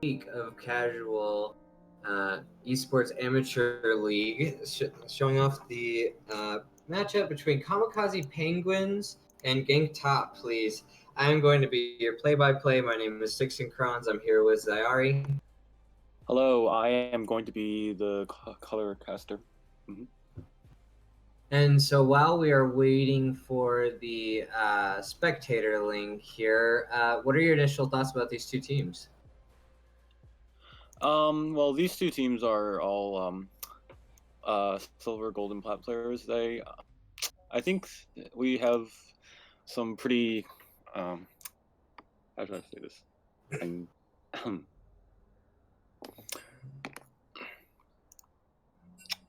week of casual Esports Amateur League, showing off the matchup between Kamikaze Penguins and Gank Top, please. I'm going to be your play-by-play. My name is Sixon Crons. I'm here with Zayari. Hello, I am going to be the color caster. And so while we are waiting for the spectator link here, what are your initial thoughts about these two teams? Well, these two teams are all silver, gold, and plat players. I think we have some pretty, how should I say this?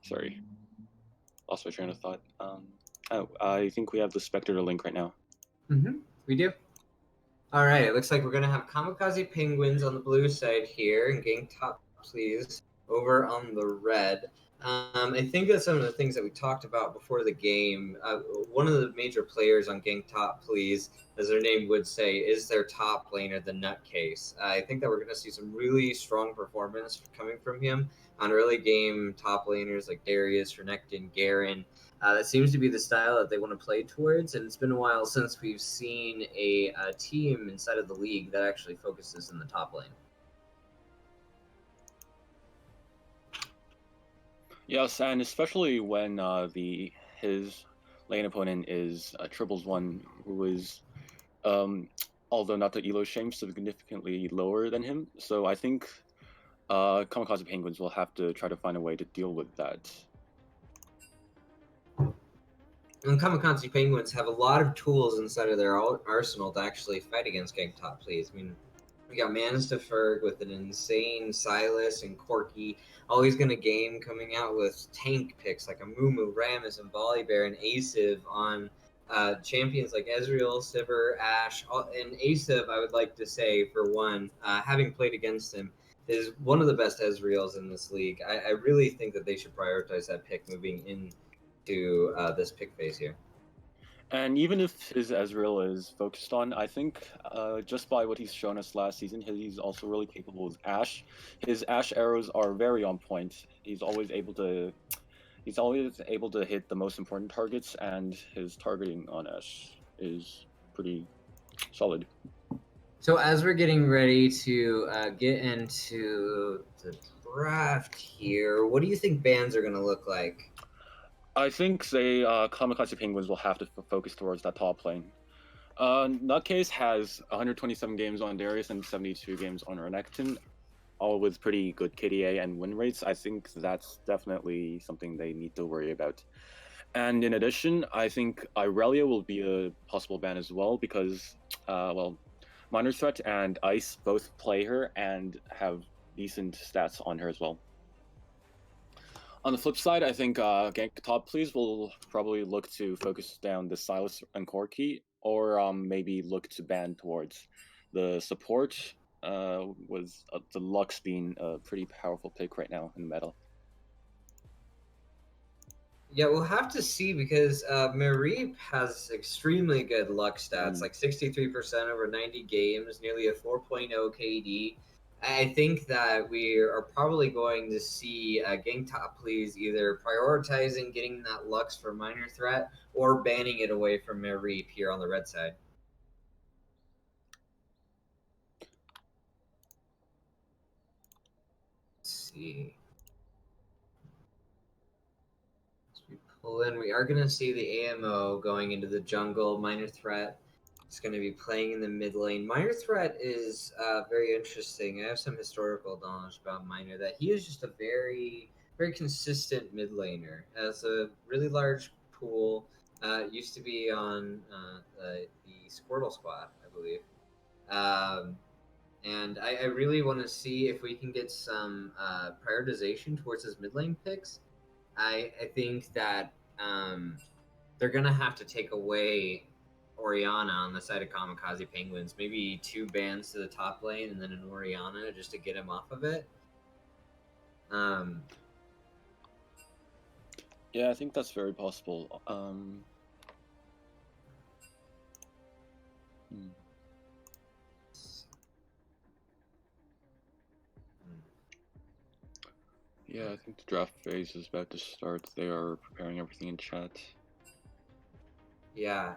Sorry, lost my train of thought. I think we have the spectator link right now. We do. All right, it looks like we're going to have Kamikaze Penguins on the blue side here and Gank Top, please, over on the red. I think that's some of the things that we talked about before the game. One of the major players on Gank Top, please, as their name would say, is their top laner, the Nutcase. I think that we're going to see some really strong performance coming from him on early game top laners like Darius, Renekton, Garen. That seems to be the style that they want to play towards, and it's been a while since we've seen a team inside of the league that actually focuses in the top lane. Yes, and especially when his lane opponent is Triples One, who is, although not the elo shame, significantly lower than him. So I think Kamikaze Penguins will have to try to find a way to deal with that. And Kamikaze Penguins have a lot of tools inside of their arsenal to actually fight against Gank Top, please. I mean, we got Mans to Ferg with an insane Silas and Corky. Always going to game coming out with tank picks like a Mumu, Rammus, and Volibear, and Asiv on champions like Ezreal, Sivir, Ashe. And Asiv, I would like to say, for one, having played against him, is one of the best Ezreals in this league. I really think that they should prioritize that pick moving into this pick phase here. And even if his Ezreal is focused on, I think just by what he's shown us last season, he's also really capable with Ashe. His Ashe arrows are very on point. He's always able to hit the most important targets, and his targeting on Ashe is pretty solid. So as we're getting ready to get into the draft here, what do you think bans are going to look like? I think Kamikaze Penguins will have to focus towards that top lane. Nutcase has 127 games on Darius and 72 games on Renekton, all with pretty good KDA and win rates. I think that's definitely something they need to worry about. And in addition, I think Irelia will be a possible ban as well because, Minor Threat and Ice both play her and have decent stats on her as well. On the flip side, I think Gank Top Please will probably look to focus down the Silas and Corky, or maybe look to ban towards the support, with the Lux being a pretty powerful pick right now in the meta. Yeah, we'll have to see because Mareep has extremely good luck stats, like 63% over 90 games, nearly a 4.0 KD. I think that we are probably going to see Gank Top Please either prioritizing getting that Lux for Minor Threat or banning it away from Mareep here on the red side. Let's see. Well, then we are going to see the AMO going into the jungle. Minor Threat is going to be playing in the mid lane. Minor Threat is very interesting. I have some historical knowledge about Minor that he is just a very, very consistent mid laner. Has a really large pool. Used to be on the Squirtle squad, I believe. And I really want to see if we can get some prioritization towards his mid lane picks. I think that they're gonna have to take away Orianna on the side of Kamikaze Penguins. Maybe 2 bans to the top lane and then an Orianna just to get him off of it. Yeah, I think that's very possible. Yeah, I think the draft phase is about to start. They are preparing everything in chat. Yeah.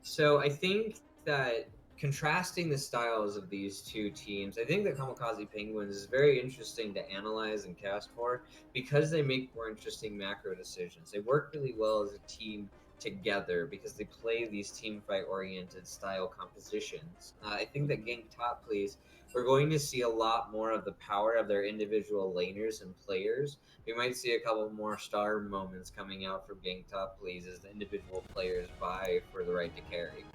So I think that contrasting the styles of these two teams, I think that Kamikaze Penguins is very interesting to analyze and cast for because they make more interesting macro decisions. They work really well as a team together because they play these team fight oriented style compositions. I think that Gank Top Please, we're going to see a lot more of the power of their individual laners and players. We might see a couple more star moments coming out from Gank Top Please as the individual players vie for the right to carry.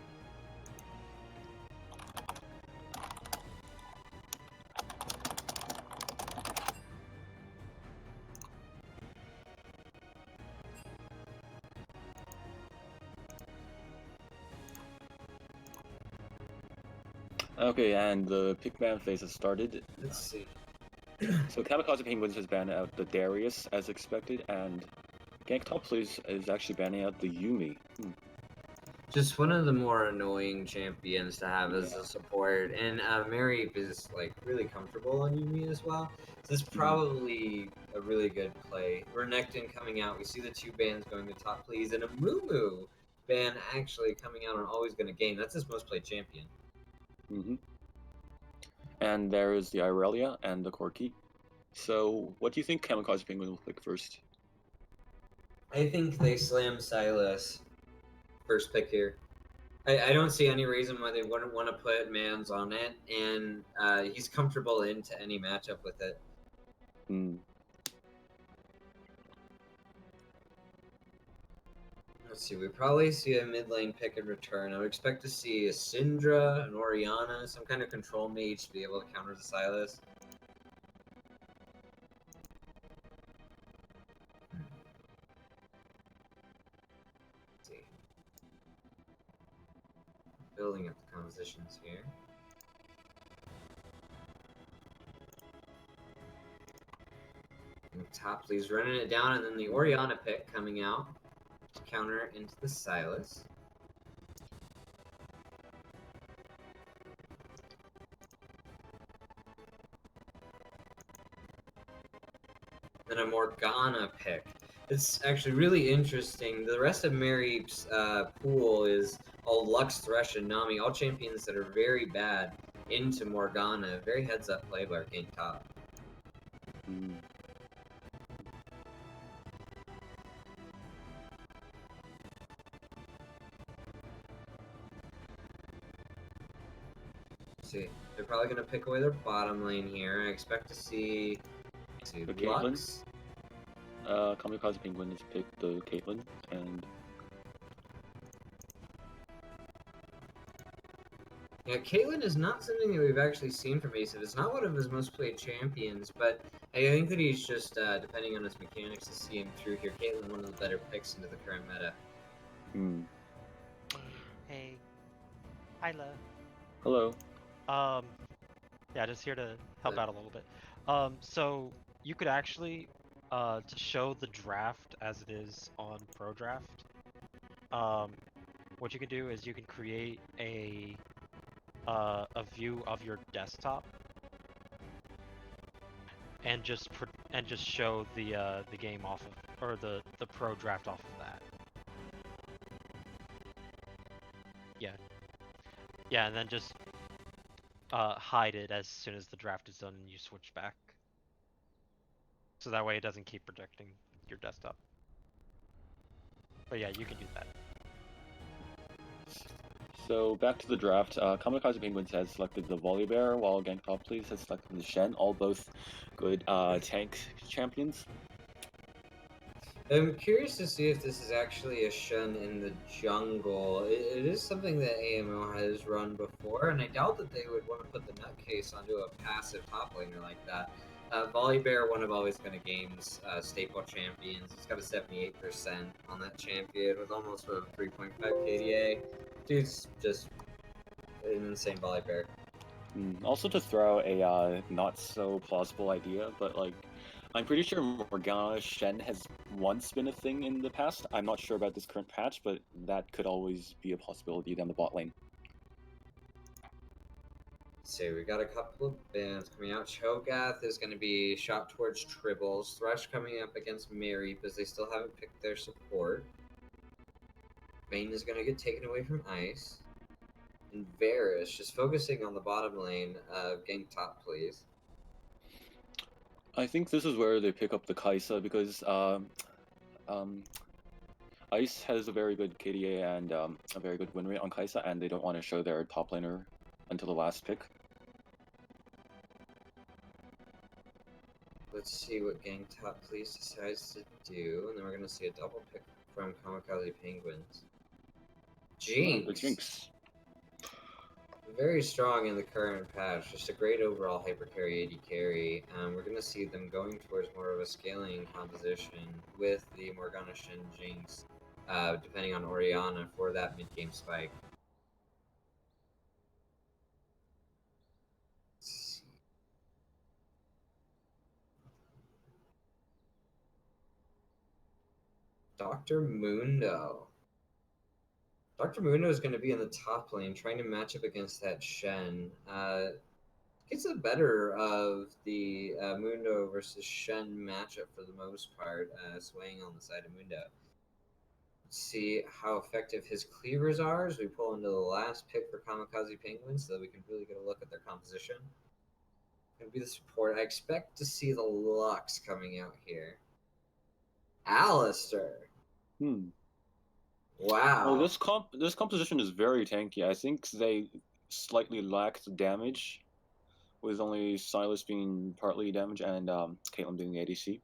Okay, and the pick ban phase has started. Let's see. So Kamikaze Penguins has banned out the Darius as expected, and Gank Top Please is actually banning out the Yumi. Just one of the more annoying champions to have as Yeah. a support, and Mary is like really comfortable on Yumi as well. So this is probably a really good play. Renekton coming out. We see the two bans going to Top Please, and a Moo ban actually coming out on Always Gonna Game. That's his most played champion. And there is the Irelia and the Corki. So, what do you think Kamikaze Penguin will pick first? I think they slam Silas first pick here. I don't see any reason why they wouldn't want to put Mans on it, and he's comfortable into any matchup with it. Let's see, we probably see a mid lane pick in return. I would expect to see a Syndra, an Orianna, some kind of control mage to be able to counter the Silas. Let's see. Building up the compositions here. And Top Lee's running it down, and then the Orianna pick coming out to counter into the Silas. Then a Morgana pick. It's actually really interesting. The rest of Mary's pool is all Lux, Thresh, and Nami, all champions that are very bad into Morgana. Very heads up play by Arcane Top. See, they're probably going to pick away their bottom lane here. I expect to see The Lux. Kamikaze Penguin has picked the Caitlyn, and Yeah, Caitlyn is not something that we've actually seen from Ace. It's not one of his most played champions, but I think that he's just, depending on his mechanics, to see him through here. Caitlyn, one of the better picks into the current meta. Hey. Hyla. Hello. Yeah, just here to help out a little bit. So you could actually, to show the draft as it is on Pro Draft, what you can do is you can create a view of your desktop and just show the game off of, or the Pro Draft off of that. Yeah, and then just hide it as soon as the draft is done and you switch back. So that way it doesn't keep projecting your desktop. But yeah, you can do that. So back to the draft. Kamikaze Penguins has selected the Volibear, while Gank Top Please has selected the Shen. All both good tank champions. I'm curious to see if this is actually a Shen in the jungle. It is something that AMO has run before, and I doubt that they would want to put the nutcase onto a passive top laner like that. Volibear, one of Always Gonna Game's staple champions. He's got a 78% on that champion with almost a 3.5 KDA. Dude's just an insane Volibear. Also, to throw a not so plausible idea, but like, I'm pretty sure Morgana Shen has once been a thing in the past. I'm not sure about this current patch, but that could always be a possibility down the bot lane. So we got a couple of bands coming out. Cho'Gath is going to be shot towards Tribbles. Thresh coming up against Mary because they still haven't picked their support. Vayne is going to get taken away from Ice. And Varus just focusing on the bottom lane of Gank top, please. I think this is where they pick up the Kaisa because Ice has a very good KDA and a very good win rate on Kaisa, and they don't want to show their top laner until the last pick. Let's see what Gang Top Police decides to do, and then we're going to see a double pick from Kamikaze Penguins. Jinx! The Jinx. Very strong in the current patch, just a great overall hyper carry AD carry. We're going to see them going towards more of a scaling composition with the Morgana Shen Jinx, depending on Orianna for that mid-game spike. Dr. Mundo. Dr. Mundo is going to be in the top lane, trying to match up against that Shen. Gets the better of the Mundo versus Shen matchup for the most part, swaying on the side of Mundo. Let's see how effective his cleavers are as we pull into the last pick for Kamikaze Penguins so that we can really get a look at their composition. Going to be the support. I expect to see the Lux coming out here. Alistair. Wow. Well, this composition is very tanky. I think they slightly lacked damage, with only Silas being partly damaged and Caitlyn being the ADC.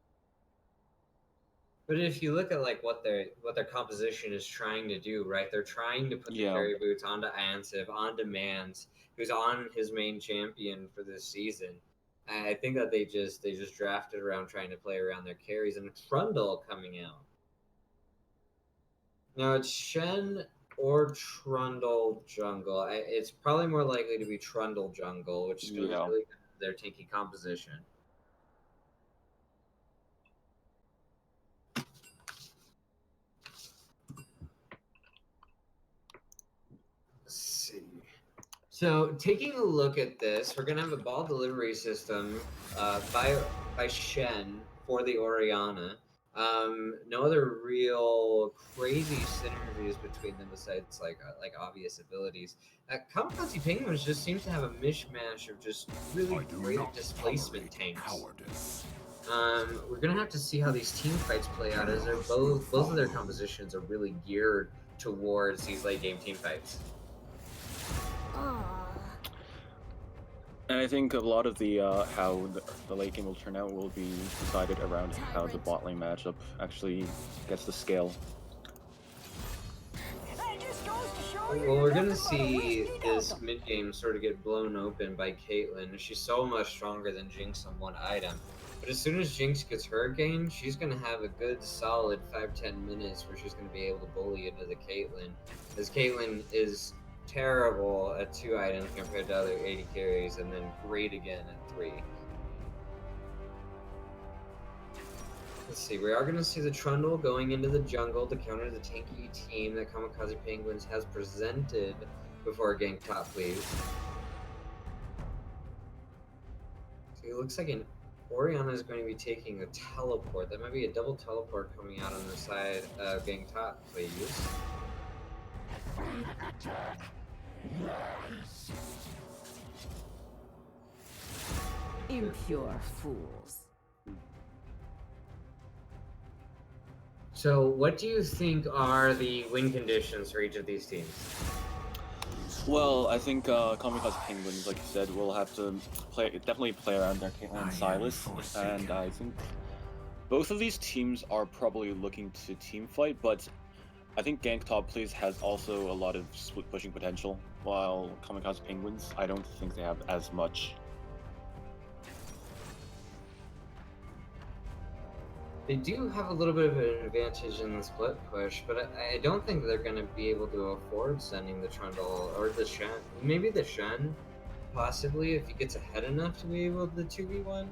But if you look at like what their composition is trying to do, right? They're trying to put the carry boots onto Ansif, onto Mans, who's on his main champion for this season. I think that they just drafted around trying to play around their carries, and Trundle coming out. Now it's Shen or Trundle jungle. It's probably more likely to be Trundle jungle, which is going to be really good for their tanky composition. Let's see. So taking a look at this, we're going to have a ball delivery system by Shen for the Orianna. No other real crazy synergies between them besides like obvious abilities. Kamikaze Penguins just seems to have a mishmash of just really great displacement tanks. We're gonna have to see how these team fights play out, as they're both of their compositions are really geared towards these late game team fights. And I think a lot of the how the late game will turn out will be decided around how the bot lane matchup actually gets the scale. Well, we're gonna see this mid game sort of get blown open by Caitlyn. She's so much stronger than Jinx on one item. But as soon as Jinx gets her game, she's going to have a good solid 5-10 minutes where she's going to be able to bully into the Caitlyn. As Caitlyn is terrible at 2 items compared to other 80 carries, and then great again at 3. Let's see, we are going to see the Trundle going into the jungle to counter the tanky team that Kamikaze Penguins has presented before Gank top, please. So it looks like an Orianna is going to be taking a teleport. That might be a double teleport coming out on the side of Gang Top, please. Impure fools. So what do you think are the win conditions for each of these teams? Well, I think Kamikaze Penguins, like you said, will have to definitely play around their Caitlyn and Silas, and I think both of these teams are probably looking to team fight, but I think Gank top please has also a lot of split pushing potential, while Kamikaze Penguins, I don't think they have as much. They do have a little bit of an advantage in the split push, but I don't think they're going to be able to afford sending the Trundle or the Shen. Maybe the Shen, possibly, if he gets ahead enough to be able to 2v1.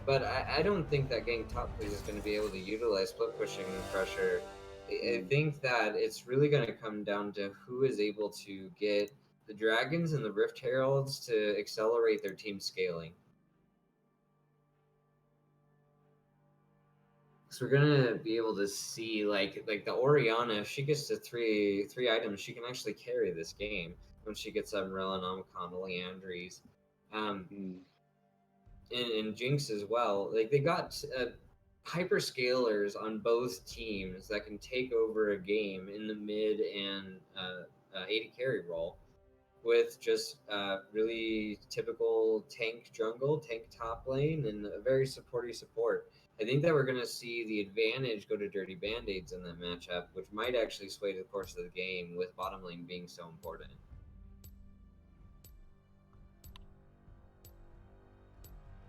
But I don't think that Gang top please is going to be able to utilize split pushing pressure. I think that it's really going to come down to who is able to get the Dragons and the Rift Heralds to accelerate their team scaling. So we're gonna be able to see like the Orianna, if she gets to three items, she can actually carry this game when she gets Umbrella, Nomicon, Leandries. And Jinx as well. Like they got hyperscalers on both teams that can take over a game in the mid and AD carry role with just really typical tank jungle, tank top lane, and a very supporty support. I think that we're going to see the advantage go to Dirty Band-Aids in that matchup, which might actually sway the course of the game with bottom lane being so important.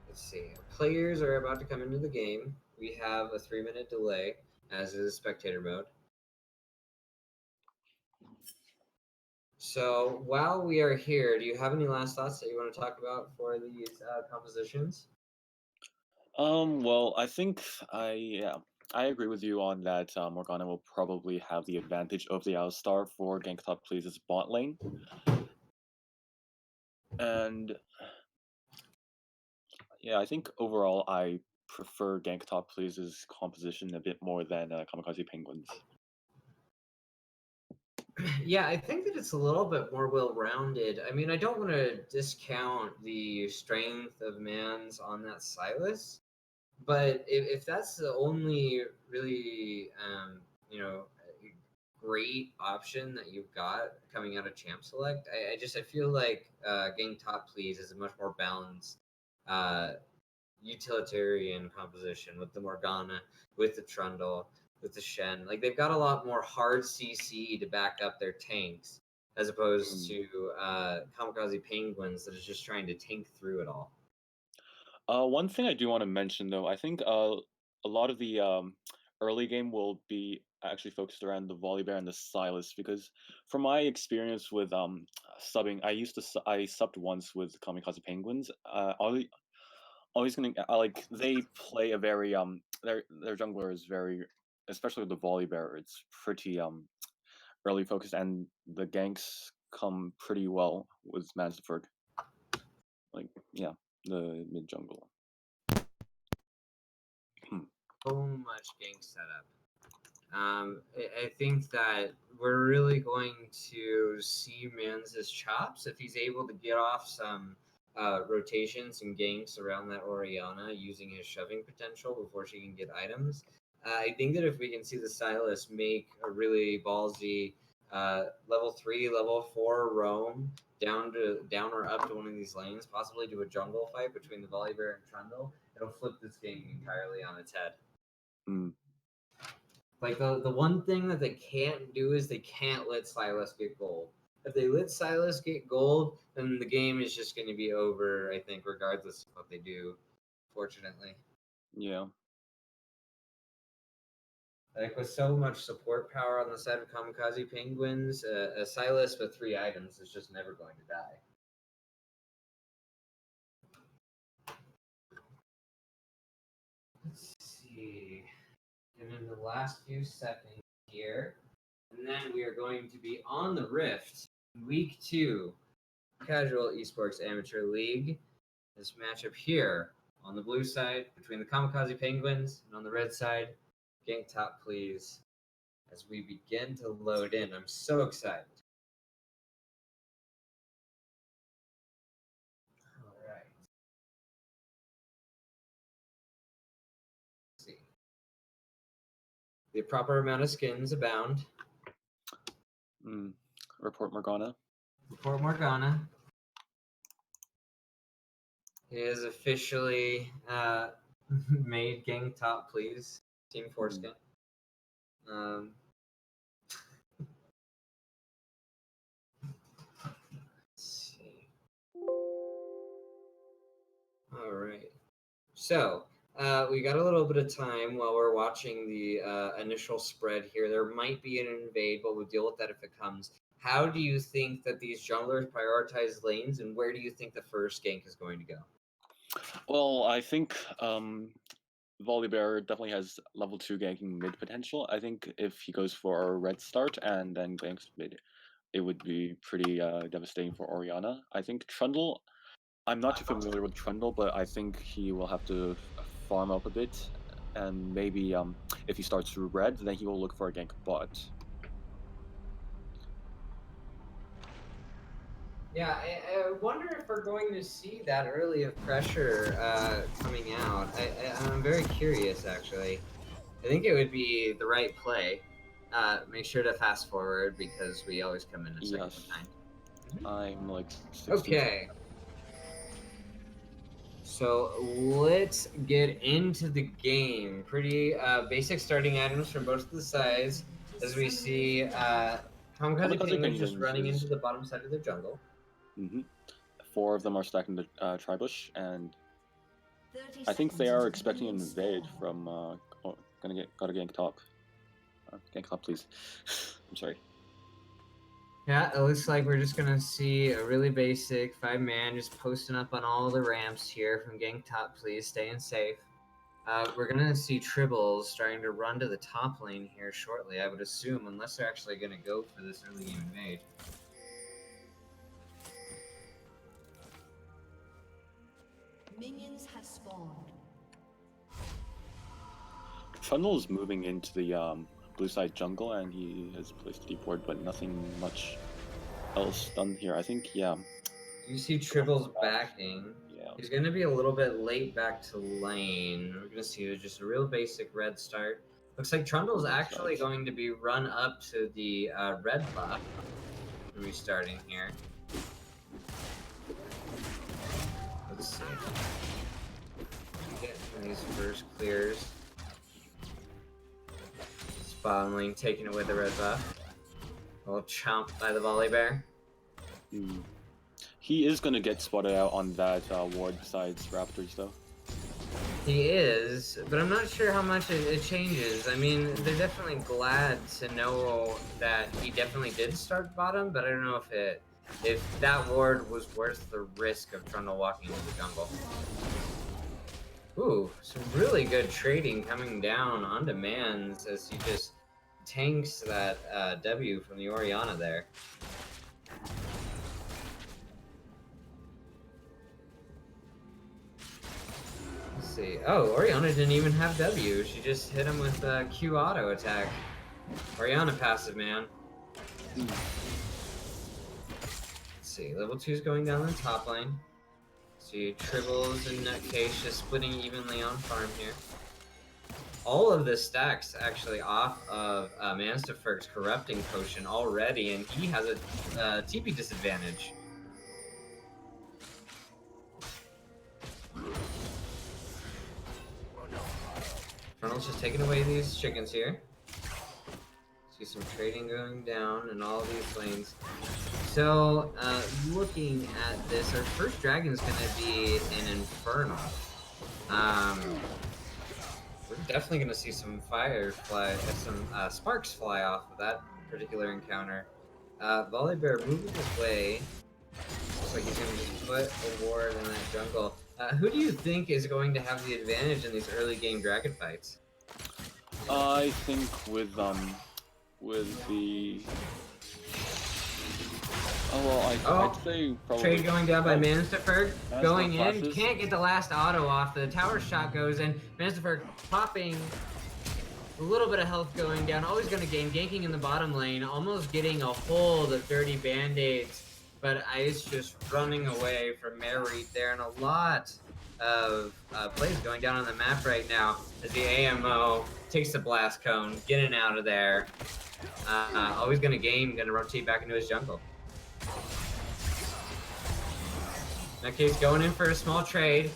Let's see. Players are about to come into the game. We have a 3-minute delay, as is spectator mode. So while we are here, do you have any last thoughts that you want to talk about for these compositions? Well, I think I agree with you on that. Morgana will probably have the advantage of the Alistar for Gank top Please's bot lane, and yeah, I think overall I prefer Gank top Please's composition a bit more than Kamikaze Penguins. Yeah, I think that it's a little bit more well-rounded. I mean, I don't want to discount the strength of Mans on that Silas, but if that's the only really, great option that you've got coming out of Champ Select, I feel like getting top please is a much more balanced uh, utilitarian composition with the Morgana, with the Trundle, with the Shen. Like they've got a lot more hard CC to back up their tanks as opposed to Kamikaze Penguins that is just trying to tank through it all. One thing I do want to mention, though, I think a lot of the early game will be actually focused around the Volibear and the Silas, because from my experience with subbing, I subbed once with Kamikaze Penguins. Always gonna like they play a very their jungler is very, especially with the Volibear, it's pretty early focused, and the ganks come pretty well with Mansford. Like yeah, the mid jungle. So much gank setup. I think that we're really going to see Mans' chops if he's able to get off some rotations and ganks around that Orianna using his shoving potential before she can get items. I think that if we can see the Silas make a really ballsy level 3, level 4 roam down or up to one of these lanes, possibly to a jungle fight between the Volibear and Trundle, it'll flip this game entirely on its head. Like the one thing that they can't do is they can't let Silas get gold. If they let Silas get gold, then the game is just going to be over, I think, regardless of what they do, fortunately. Yeah. Like with so much support power on the side of Kamikaze Penguins, a Silas with 3 items is just never going to die. Let's see. And in the last few seconds here, and then we are going to be on the Rift, week 2, Casual Esports Amateur League. This matchup here on the blue side between the Kamikaze Penguins and on the red side, Gank top please. As we begin to load in, I'm so excited. All right. Let's see. The proper amount of skins abound. Report Morgana. Report Morgana is officially made Gang Top Please. Team Foreskin. Let's see. All right. So we got a little bit of time while we're watching the initial spread here. There might be an invade, but we'll deal with that if it comes. How do you think that these junglers prioritize lanes, and where do you think the first gank is going to go? Well, I think Volibear definitely has level 2 ganking mid potential. I think if he goes for a red start and then ganks mid it would be pretty devastating for Orianna. I think Trundle, I'm not too familiar with Trundle, but I think he will have to farm up a bit, and maybe if he starts through red, then he will look for a gank bot. Yeah, I wonder if we're going to see that early of pressure coming out. I'm very curious, actually. I think it would be the right play. Make sure to fast forward because we always come in a second behind. I'm like 60. Okay. So let's get into the game. Pretty basic starting items from both of the sides, as we see Kamikaze Penguins just running into the bottom side of the jungle. 4 of them are stacked in the tri-bush, and I think they are expecting an invade from. Gotta gank top. Gank top, please. I'm sorry. Yeah, it looks like we're just gonna see a really basic 5-man just posting up on all the ramps here from Gank top, please, staying safe. We're gonna see Tribbles starting to run to the top lane here shortly, I would assume, unless they're actually gonna go for this early game invade. Minions have spawned. Trundle is moving into the blue side jungle, and he has placed a deep ward, but nothing much else done here. I think, yeah. You see Tribbles backing. Yeah. He's going to be a little bit late back to lane. We're going to see just a real basic red start. Looks like Trundle's actually going to be run up to the red buff. Restarting here. Let's see. Getting these first clears. Spawn lane taking away the red buff. A little chomp by the volley bear. He is going to get spotted out on that ward besides Raptors, though. He is, but I'm not sure how much it changes. I mean, they're definitely glad to know that he definitely did start bottom, but I don't know if that ward was worth the risk of Trundle walking into the jungle. Ooh, some really good trading coming down on demands as he just tanks that W from the Orianna there. Let's see. Oh, Orianna didn't even have W. She just hit him with Q auto attack. Orianna passive, man. Let's see. Level 2 is going down the top lane. See, Tribbles and Nutcase just splitting evenly on farm here. All of the stacks actually off of Mansterferg's Corrupting Potion already, and he has a TP disadvantage. Frontal's just taking away these chickens here. See some trading going down in all these lanes. So, looking at this, our first dragon's gonna be an Infernal. We're definitely gonna see some sparks fly off of that particular encounter. Volley Bear moving away. Looks like he's gonna just put a ward in that jungle. Who do you think is going to have the advantage in these early game dragon fights? I think with the I'd say probably trade going down by Mansterferg, going in, can't get the last auto off. The tower shot goes in. Mansterferg popping a little bit of health going down. Always going to gain, ganking in the bottom lane, almost getting a hold of dirty band-aids. But Ice just running away from Mary there, and a lot of plays going down on the map right now as the AMO takes the blast cone, getting out of there. Always going to gain, going to rotate back into his jungle. Nutcase going in for a small trade.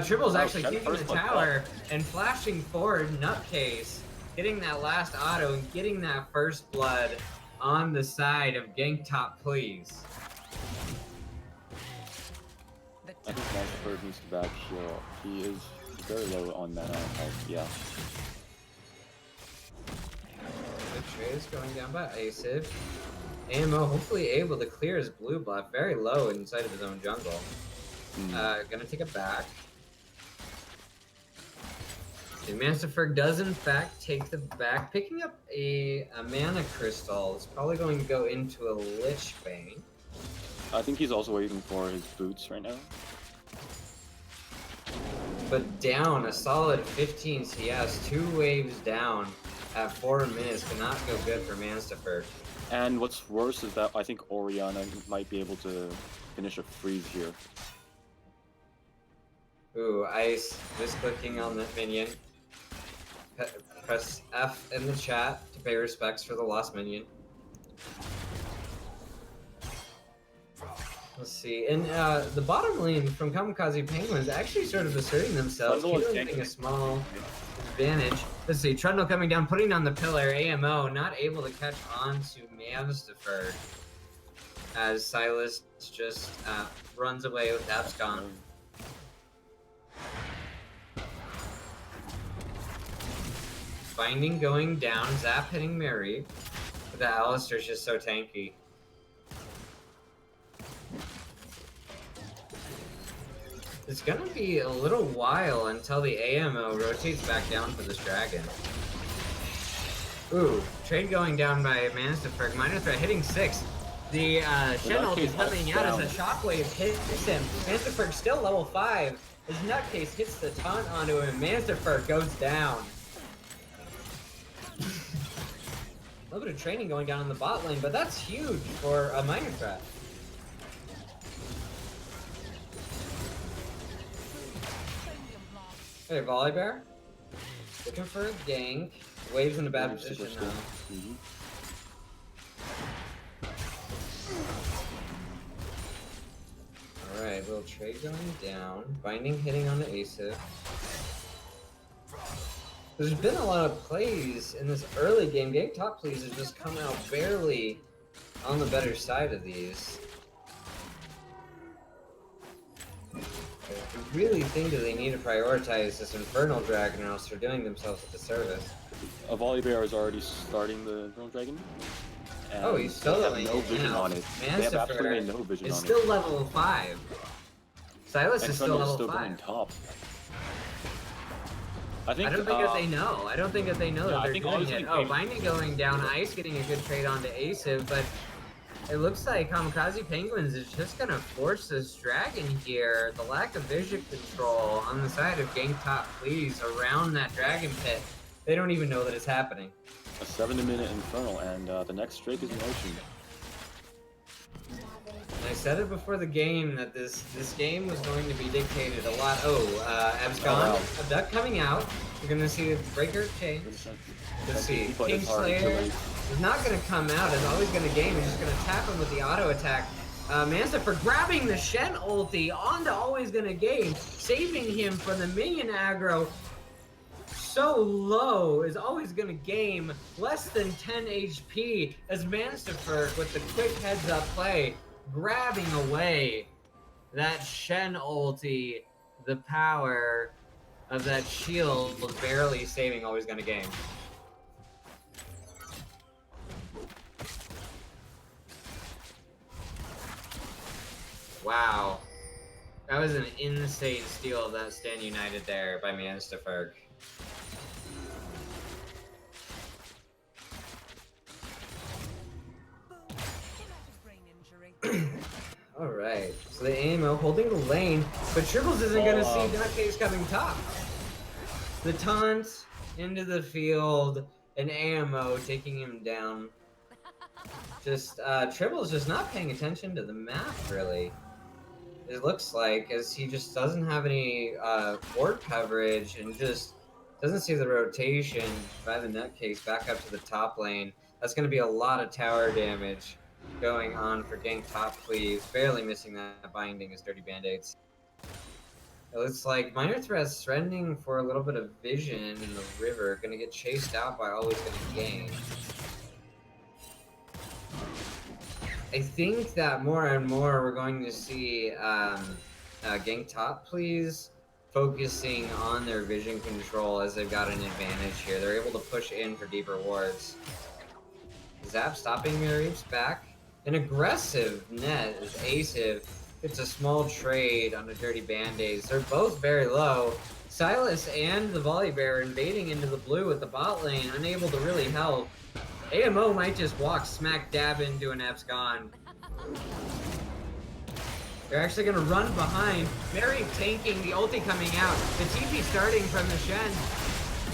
Tribble's actually taking the tower and flashing forward. Nutcase getting that last auto and getting that first blood on the side of Gank top, please. I think Mansterferg needs to back heal. He is very low on mana health, yeah. The trade is going down by Asif. AMO hopefully able to clear his blue buff very low inside of his own jungle. Gonna take it back. And Masterferg does in fact take the back, picking up a mana crystal. It's probably going to go into a Lich Bane. I think he's also waiting for his boots right now. But down a solid 15 CS, 2 waves down at 4 minutes cannot go good for Masterferg. And what's worse is that I think Orianna might be able to finish a freeze here. Ooh, Ice, misclicking on that minion. Press F in the chat to pay respects for the lost minion. Let's see, and the bottom lane from Kamikaze Penguins actually sort of asserting themselves, getting a small advantage. Let's see, Trundle coming down, putting on the pillar, AMO, not able to catch on to Masterferg as Silas just runs away with Abscon. Binding going down, Zap hitting Mary, but the Alistar's just so tanky. It's gonna be a little while until the AMO rotates back down for this dragon. Ooh, trade going down by Masterferg, minor threat hitting 6. The Shen ult is coming out as a shockwave hits him. Masterferg still level 5. His nutcase hits the taunt onto him. Masterferg goes down. A little bit of training going down in the bot lane, but that's huge for a minor threat. Hey, Volibear. Looking for a gank. Waves in a bad position now. Alright, little trade going down. Binding hitting on the Asif. There's been a lot of plays in this early game. Gank top plays have just come out barely on the better side of these. I really think that they need to prioritize this Infernal Dragon or else they're doing themselves a disservice. A Volibear is already starting the Infernal Dragon. Oh, he's still have no vision on it. They have absolutely no vision on it. It's still level 5. Silas is still level 5. Top. I don't think that they know. I don't think that they know that they're doing it. Oh, Binding going down, Ice getting a good trade onto Asiv, but it looks like Kamikaze Penguins is just gonna force this dragon here. The lack of vision control on the side of Gank top please around that dragon pit. They don't even know that it's happening. A 70-minute Infernal, and the next Drake is in motion. I said it before the game that this game was going to be dictated a lot. Oh, Abscon, a duck coming out. You're gonna see the breaker change. Let's see, Kingslayer is not gonna come out. Is always gonna game. He's just gonna tap him with the auto attack. Masterferg grabbing the Shen ulti onto always gonna game, saving him from the minion aggro. So low is always gonna game less than 10 HP as Masterferg with the quick heads up play. Grabbing away that Shen ulti, the power of that shield was barely saving always gonna game. Wow. That was an insane steal of that Stand United there by Masterferg. Alright, so the AMO holding the lane, but Triples isn't going to see Nutcase coming top. The taunt into the field, and AMO taking him down. Just, Triples just not paying attention to the map, really. It looks like, as he just doesn't have any ward coverage, and just doesn't see the rotation by the Nutcase back up to the top lane. That's going to be a lot of tower damage going on for Gank top please, barely missing that binding as Dirty Band-Aids. It looks like minor threats trending for a little bit of vision in the river, gonna get chased out by always gonna gain. I think that more and more we're going to see Gank top please focusing on their vision control as they've got an advantage here. They're able to push in for deeper wards. Zap stopping Marip's back. An aggressive net as Asiv gets a small trade on a Dirty Band-Aids. They're both very low. Silas and the Volley Bear invading into the blue with the bot lane, unable to really help. AMO might just walk smack dab into an Abscond. They're actually going to run behind. Mary tanking the ulti coming out. The TP starting from the Shen.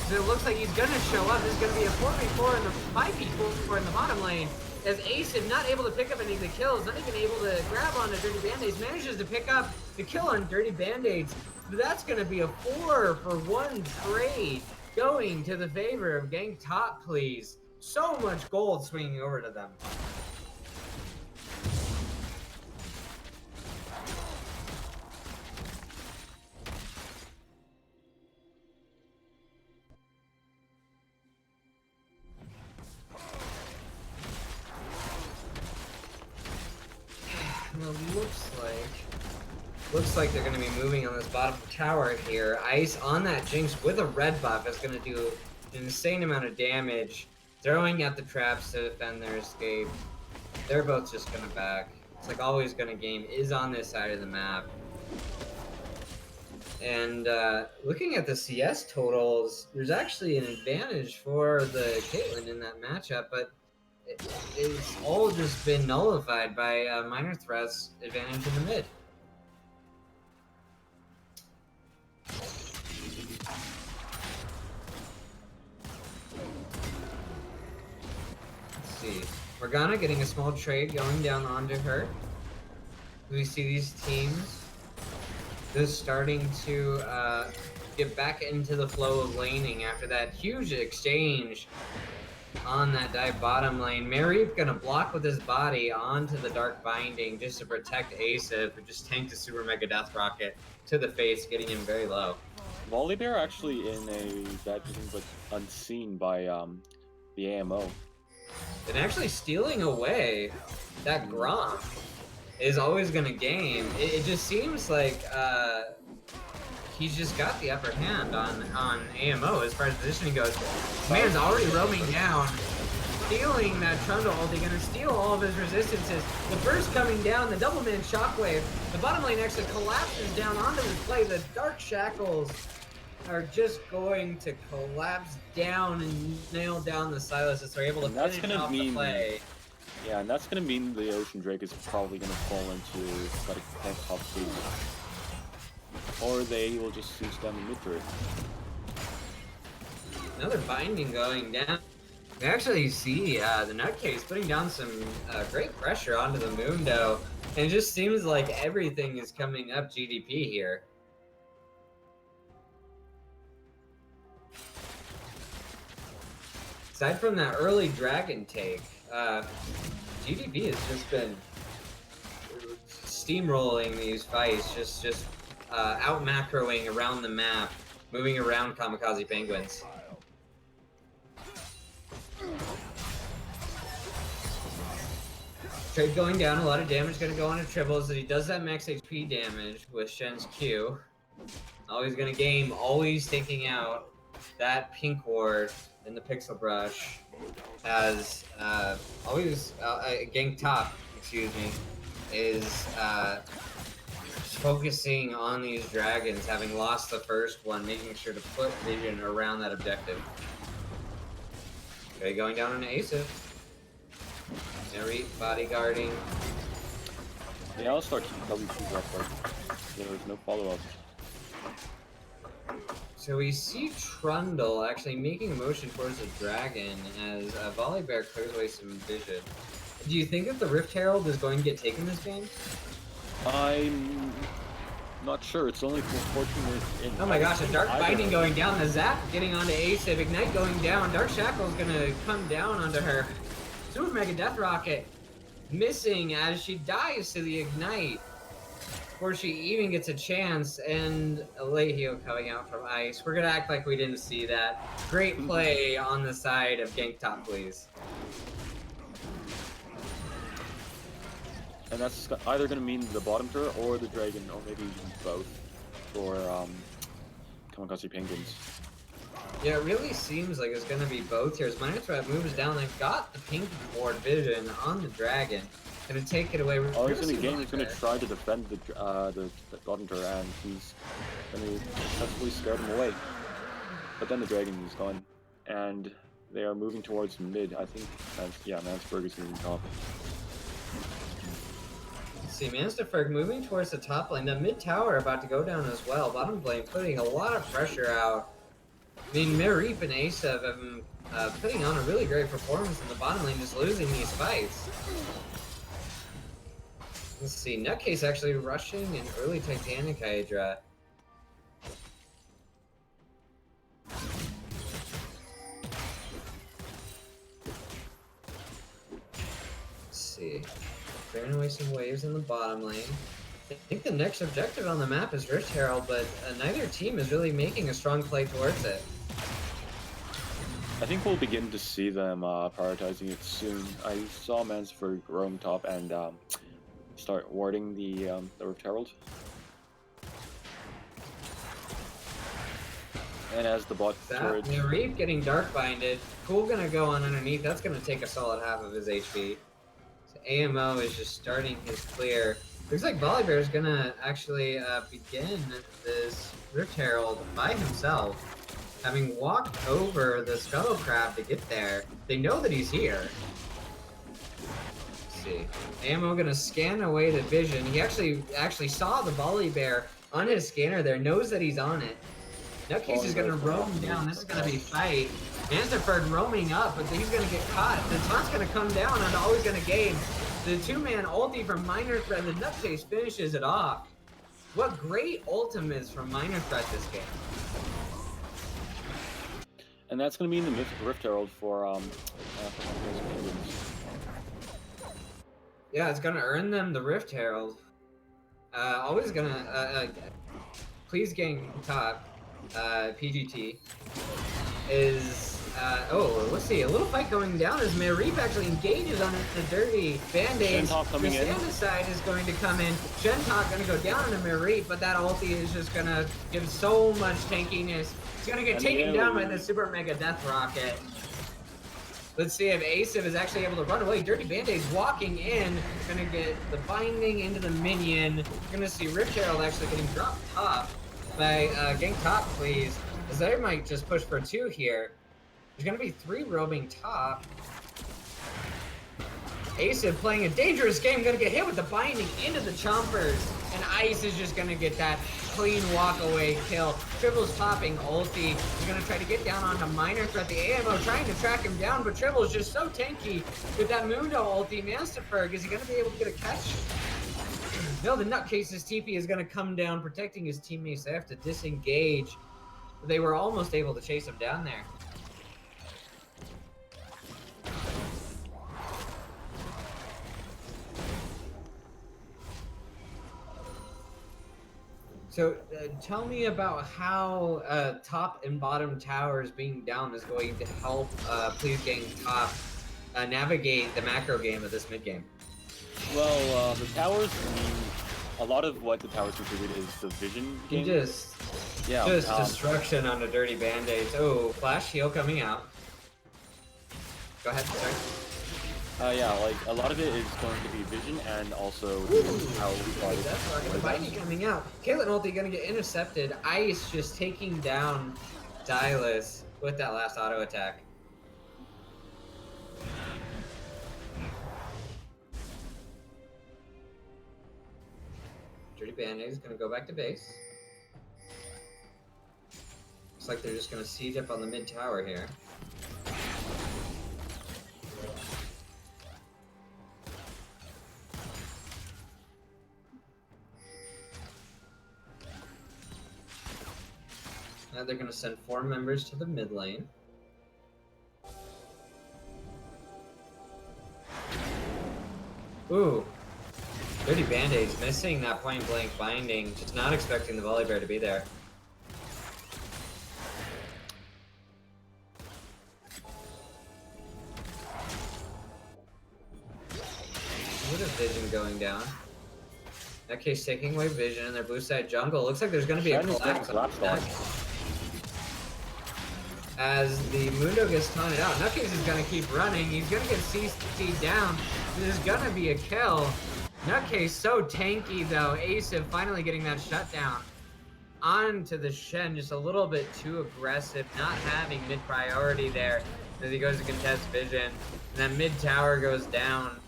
So it looks like he's going to show up. This is going to be a 4v4 and a 5v4 in the bottom lane. As Ace not able to pick up any of the kills, not even able to grab onto Dirty Band-Aids, manages to pick up the kill on Dirty Band-Aids. That's going to be a 4-for-1 trade going to the favor of Gank top, please. So much gold swinging over to them. Well, looks like they're going to be moving on this bottom tower here. Ice on that Jinx with a red buff is going to do an insane amount of damage, throwing out the traps to defend their escape. They're both just going to back. It's like always going to game is on this side of the map. And looking at the CS totals, there's actually an advantage for the Caitlyn in that matchup, but it's all just been nullified by minor threats advantage in the mid. Let's see. Morgana getting a small trade going down onto her. We see these teams just starting to get back into the flow of laning after that huge exchange on that dive bottom lane. Marip gonna block with his body onto the Dark Binding just to protect Asif, who just tanked a Super Mega Death Rocket to the face, getting him very low. Volley Bear actually in a bad position, but unseen by the AMO. And actually stealing away that Grom is always gonna game. It just seems like he's just got the upper hand on AMO as far as positioning goes. Man's already roaming down, stealing that Trundle ulti, gonna steal all of his resistances. The first coming down, the double man shockwave. The bottom lane actually collapses down onto his play. The Dark Shackles are just going to collapse down and nail down the Silas as they're able to finish off the play. Yeah, and that's gonna mean the Ocean Drake is probably gonna fall into like top speed. Or they will just seize down the mid turret. Another binding going down. We actually see the Nutcase putting down some great pressure onto the Mundo, and it just seems like everything is coming up GDP here. Aside from that early dragon take, GDP has just been steamrolling these fights, just out macroing around the map, moving around Kamikaze Penguins. Trade going down, a lot of damage going to go on to Tribbles, as he does that max HP damage with Shen's Q. Always going to game, always taking out that pink ward in the Pixel Brush, as always Gank top, excuse me, is focusing on these dragons, having lost the first one, making sure to put vision around that objective. Okay, going down on Asif. Neri bodyguarding. Yeah, I'll start keeping W2 up, but there's no follow-up. So we see Trundle actually making a motion towards the dragon as Volley Bear clears away some vision. Do you think that the Rift Herald is going to get taken this game? I'm not sure. It's only 14 minutes in. Oh my gosh, a Dark Binding going down. The Zap getting onto Asif. Ignite going down. Dark Shackle's gonna come down onto her. Super Mega Death Rocket missing as she dies to the Ignite before she even gets a chance, and Alehio coming out from Ice. We're gonna act like we didn't see that. Great play on the side of Gank top, please. And that's either going to mean the bottom turret or the dragon, or maybe even both, for Kamikaze Penguins. Yeah, it really seems like it's going to be both here. As Minor Threat moves down, they've got the pink ward vision on the dragon. Gonna take it away. Oh, he's gonna game. He's gonna try to defend the bottom turret, and he's gonna successfully scare them away. But then the dragon is gone, and they are moving towards mid. I think, Mansberg is moving top. Let's see, Mansterferg moving towards the top lane. The mid tower about to go down as well. Bottom lane putting a lot of pressure out. I mean, Mirreep and Asa have been putting on a really great performance in the bottom lane, just losing these fights. Let's see, Nutcase actually rushing an early Titanic Hydra. Let's see, clearing away some waves in the bottom lane. I think the next objective on the map is Rift Herald, but neither team is really making a strong play towards it. I think we'll begin to see them prioritizing it soon. I saw Mansberg roam top and start warding the Rift Herald. And as the bot turret... Reef getting dark binded. Cool gonna go on underneath. That's gonna take a solid half of his HP. So AMO is just starting his clear. Looks like Volibear is gonna actually begin this Rift Herald by himself. Having walked over the Scuttle Crab to get there, they know that he's here. Let's see. AMO gonna scan away the vision. He actually saw the Volibear on his scanner there, knows that he's on it. Nutcase is gonna roam down. This is gonna be fight. Mansterferg roaming up, but he's gonna get caught. The taunt's gonna come down and always gonna game. The two-man ulti from Minor Threat, the Nutcase finishes it off. What great ultimates from Minor Threat this game. And that's going to be in the Rift Herald for yeah, it's going to earn them the Rift Herald. Always going to... please gank top. PGT is... oh, let's see. A little fight going down as Mirreep actually engages on the dirty band-aids. Shentalk coming in. The side is going to come in. Shentalk going to go down on a Mirreep, but that ulti is just going to give so much tankiness. He's going to get taken down by the Super Mega Death Rocket. Let's see if Asif is actually able to run away. Dirty Band-Aid's walking in. Going to get the binding into the minion. We're going to see Rift Herald actually getting dropped top by Gank top, please. As they might just push for 2 here. There's going to be 3 roaming top. Asif playing a dangerous game, going to get hit with the binding into the chompers. And Ice is just going to get that clean walk-away kill. Tribble's popping ulti. He's going to try to get down onto Minor Threat. The AMO trying to track him down, but Tribble's just so tanky with that Mundo ulti. Mansterferg, is he going to be able to get a catch? No, the Nutcase's TP is going to come down, protecting his teammates. They have to disengage. They were almost able to chase him down there. So tell me about how top and bottom towers being down is going to help Please Gang top navigate the macro game of this mid game. Well, the towers, I mean, a lot of what the towers contribute is the vision game. Just destruction on the dirty band-aids. Oh, flash heal coming out. Go ahead, sorry. Yeah, like a lot of it is going to be vision and also how the binding coming out. Caitlyn ulti gonna get intercepted. Ice just taking down Dylus with that last auto attack. Dirty Band-Aid is gonna go back to base. Looks like they're just gonna siege up on the mid tower here. Now they're going to send 4 members to the mid lane. Ooh. Dirty Band-Aids missing that point blank binding. Just not expecting the Volibear to be there. What is vision going down? In that case, taking away vision in their blue side jungle. Looks like there's going to be a collapse on the deck. as the Mundo gets taunted out. Nutcase is going to keep running. He's going to get CC down. This is going to be a kill. Nutcase so tanky, though. Asif finally getting that shutdown. On to the Shen, just a little bit too aggressive, not having mid priority there as he goes to contest vision. And then mid tower goes down.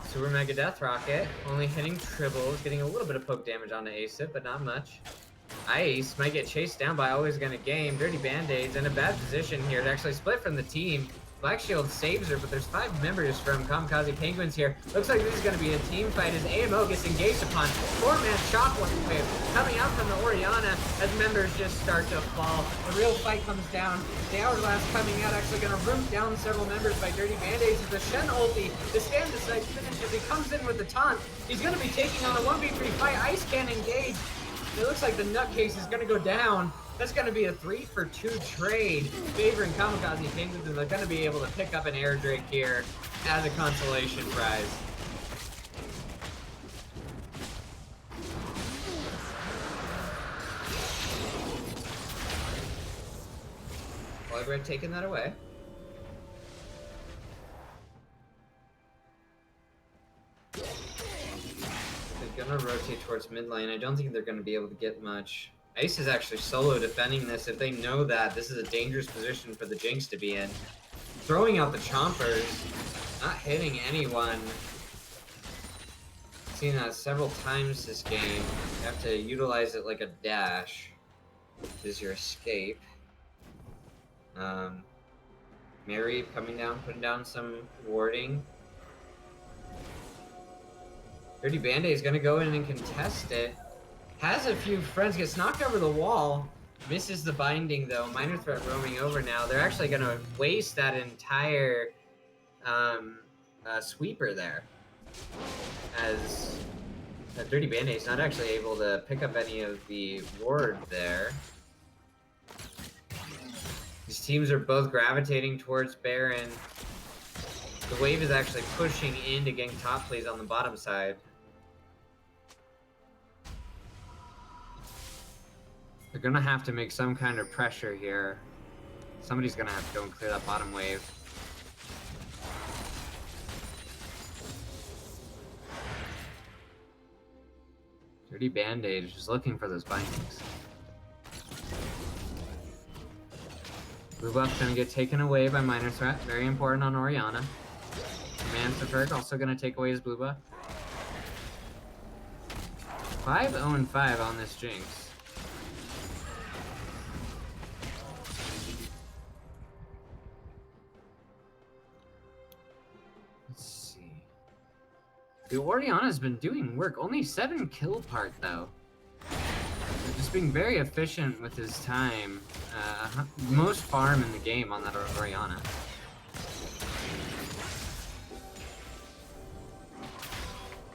Super Mega Death Rocket, only hitting triples, getting a little bit of poke damage onto Asif, but not much. Ice might get chased down by Always Gonna Game. Dirty Band-Aids in a bad position here to actually split from the team. Black Shield saves her, but there's 5 members from Kamikaze Penguins here. Looks like this is going to be a team fight as AMO gets engaged upon. 4-man shockwave coming out from the Orianna as members just start to fall. The real fight comes down. The Hourglass coming out, actually going to root down several members by Dirty Band-Aids. The Shen ulti, the stand aside finishes. He comes in with the taunt. He's going to be taking on a 1v3 fight. Ice can engage. It looks like the Nutcase is going to go down. That's going to be a 3-for-2 trade favoring Kamikaze Penguins, and they're going to be able to pick up an air drake here as a consolation prize. Red taking that away. They're going to rotate towards mid lane. I don't think they're going to be able to get much. Ice is actually solo defending this. If they know that, this is a dangerous position for the Jinx to be in. Throwing out the Chompers, not hitting anyone. Seen that several times this game. You have to utilize it like a dash. Is your escape. Mary coming down, putting down some warding. Dirty Band-Aid is going to go in and contest it. Has a few friends, gets knocked over the wall. Misses the binding, though. Minor threat roaming over now. They're actually going to waste that entire sweeper there. As Dirty Band-Aid is not actually able to pick up any of the ward there. These teams are both gravitating towards Baron. The wave is actually pushing in to gank top plays on the bottom side. They're gonna have to make some kind of pressure here. Somebody's gonna have to go and clear that bottom wave. Dirty Band-Aid is just looking for those bindings. Blue buff's gonna get taken away by Minor Threat. Very important on Orianna. Mansterberg also gonna take away his blue buff. 5-0-5 on this Jinx. Let's see. The Orianna's been doing work. Only 7 kill part though. Just being very efficient with his time. Most farm in the game on that Orianna.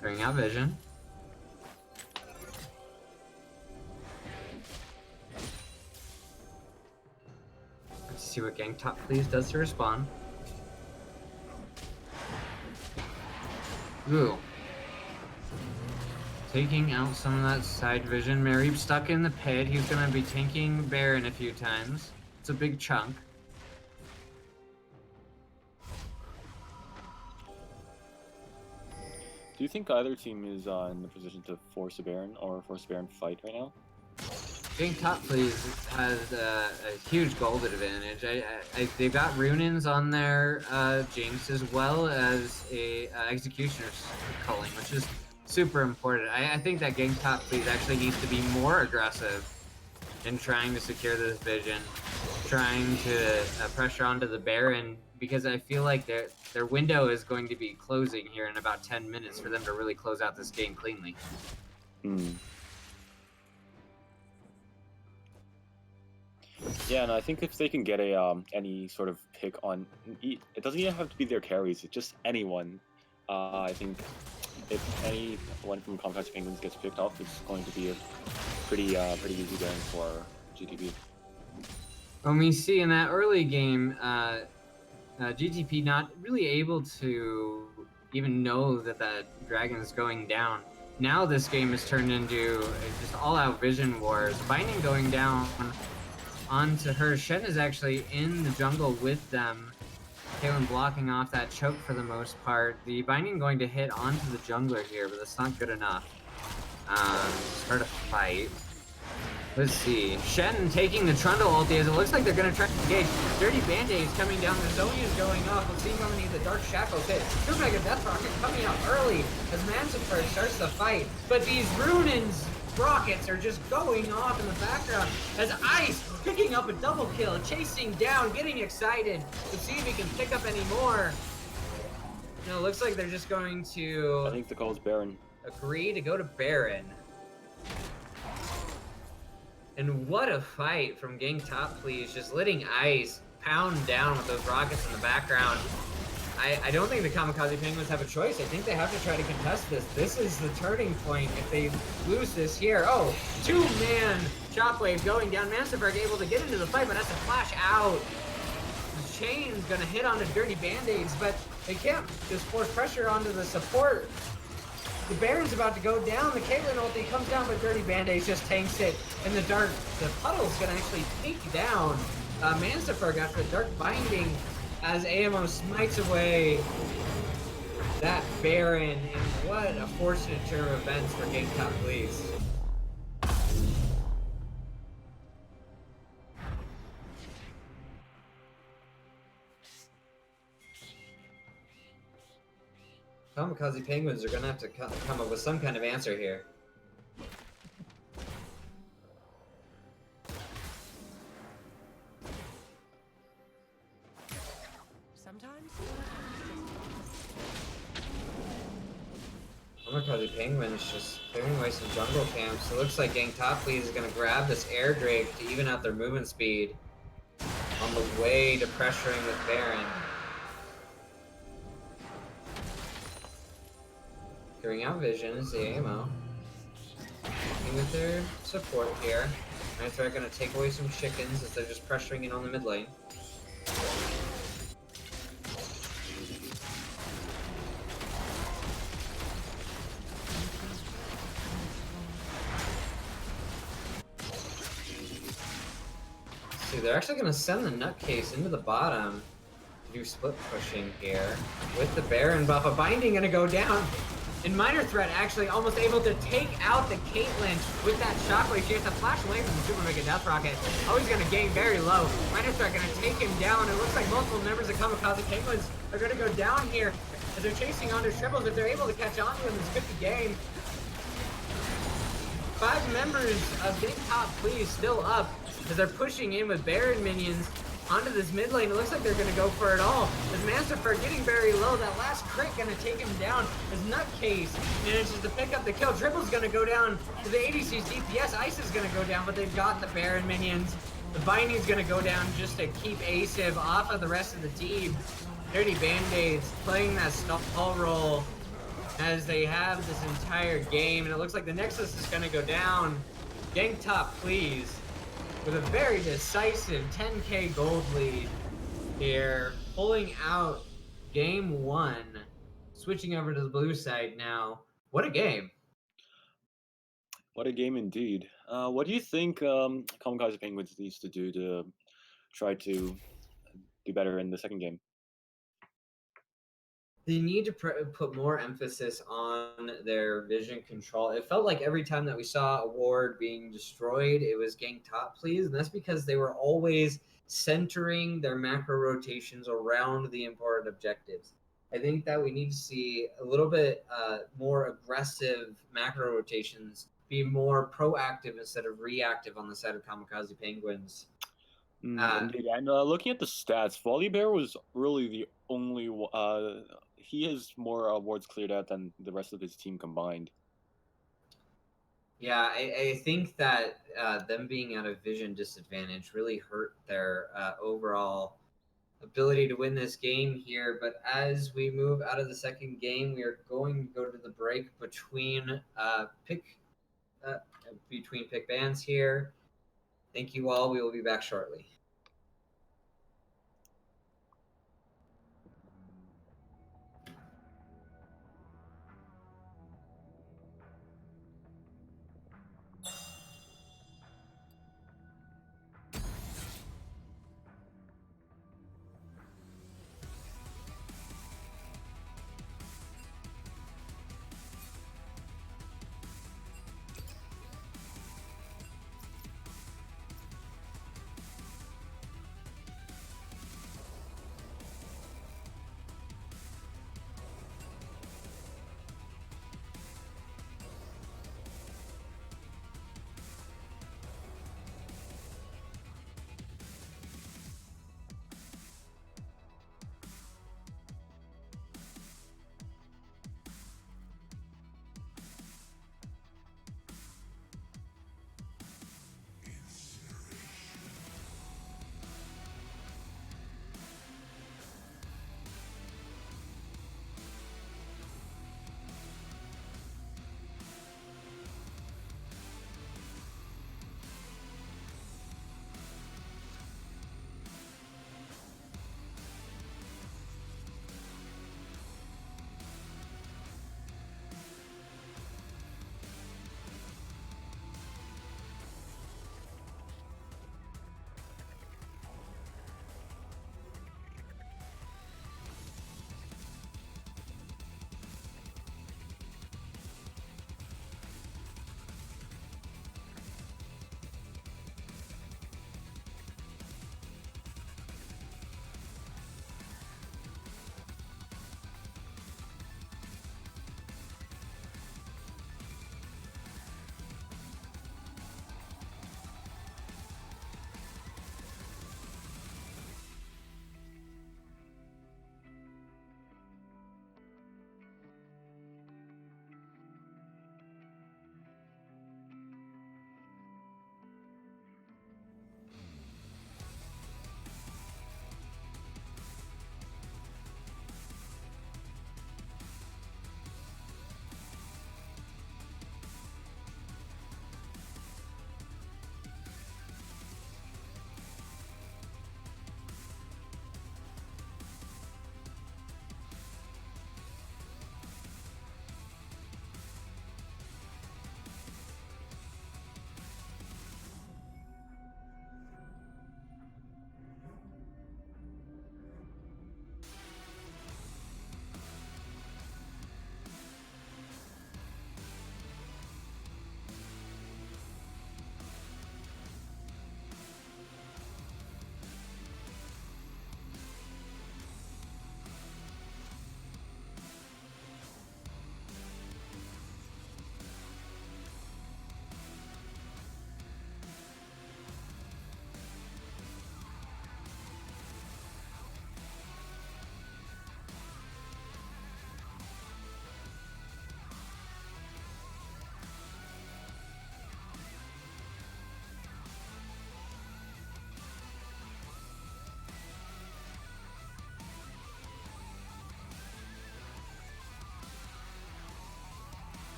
Bring out vision. Let's see what Gank Top Please does to respond. Ooh. Taking out some of that side vision. Marib stuck in the pit. He's gonna be tanking Baron a few times. It's a big chunk. Do you think either team is in the position to force a Baron or force a Baron fight right now? Gank Top Please has a huge golden advantage. They've got Runins on their Jinx as well as a Executioner's culling, which is super important. I think that Gank Top Please actually needs to be more aggressive in trying to secure this vision, trying to pressure onto the Baron, because I feel like their window is going to be closing here in about 10 minutes for them to really close out this game cleanly. Yeah, and I think if they can get a any sort of pick on, it doesn't even have to be their carries, it's just anyone. I think if anyone from Kamikaze Penguins gets picked up, it's going to be a pretty easy game for GTP. When we see in that early game, GTP not really able to even know that that dragon is going down. Now this game has turned into just all-out vision wars. Binding going down onto her. Shen is actually in the jungle with them. Caitlyn blocking off that choke for the most part. The Binding going to hit onto the jungler here, but that's not good enough. Start a fight. Let's see. Shen taking the Trundle ulti as it looks like they're going to try to engage. Dirty Band-Aids coming down. The Zonia's going off. Let's see how many of the Dark Shackles hit. Two Mega Death Rocket coming out early as Manticore starts the fight. But these Runin's rockets are just going off in the background as Ice picking up a double kill, chasing down, getting excited. Let's see if he can pick up any more. No, it looks like they're just going to... I think the call is Baron. Agree to go to Baron. And what a fight from Gank top, please. Just letting Ice pound down with those rockets in the background. I don't think the Kamikaze Penguins have a choice. I think they have to try to contest this. This is the turning point if they lose this here. Oh, two-man Shockwave going down. Mansterberg able to get into the fight, but has to flash out. The Chain's going to hit onto Dirty Band-Aids, but they can't just force pressure onto the support. The Baron's about to go down. The Caitlyn ulti comes down, but Dirty Band-Aids just tanks it. And the puddle's going to actually take down Mansterberg after the Dark Binding as AMO smites away that Baron. And what a fortunate turn of events for Gank top, please. Kamikaze Penguins are going to have to come up with some kind of answer here. Sometimes. Kamikaze Penguins just clearing away some jungle camps. It looks like Gank top, please, is going to grab this air drake to even out their movement speed on the way to pressuring with Baron. Clearing out vision is the AMO. Working with their support here. They're going to take away some chickens as they're just pressuring in on the mid lane. See, they're actually going to send the Nutcase into the bottom to do split pushing here. With the Baron buff, a Binding going to go down. And Minor Threat actually almost able to take out the Caitlyn with that shockwave. She has to flash away from the Super Mega Death Rocket. Oh, he's going to gain very low. Minor Threat going to take him down. It looks like multiple members of Kamikaze Penguins are going to go down here as they're chasing onto Triples. If they're able to catch on to him, this could be game. 5 members of Gank top, please, still up as they're pushing in with Baron minions onto this mid lane. It looks like they're going to go for it all. As Mansterfer getting very low, that last crit going to take him down as Nutcase manages to pick up the kill. Dribble's going to go down to the ADC's DPS. Ice is going to go down, but they've got the Baron minions. The Binding's going to go down just to keep Asiv off of the rest of the team. Dirty Band-Aids playing that stall role as they have this entire game. And it looks like the Nexus is going to go down. Gank top, please. With a very decisive 10k gold lead here, pulling out game 1, switching over to the blue side now. What a game. What a game indeed. What do you think Kamikaze Penguins needs to do to try to do better in the second game? They need to put more emphasis on their vision control. It felt like every time that we saw a ward being destroyed, it was Gank top, please. And that's because they were always centering their macro rotations around the important objectives. I think that we need to see a little bit more aggressive macro rotations, be more proactive instead of reactive on the side of Kamikaze Penguins. Indeed. And looking at the stats, Volibear was really the only he has more awards cleared out than the rest of his team combined. Yeah, I think that them being at a vision disadvantage really hurt their overall ability to win this game here. But as we move out of the second game, we are going to go to the break between pick bans here. Thank you all. We will be back shortly.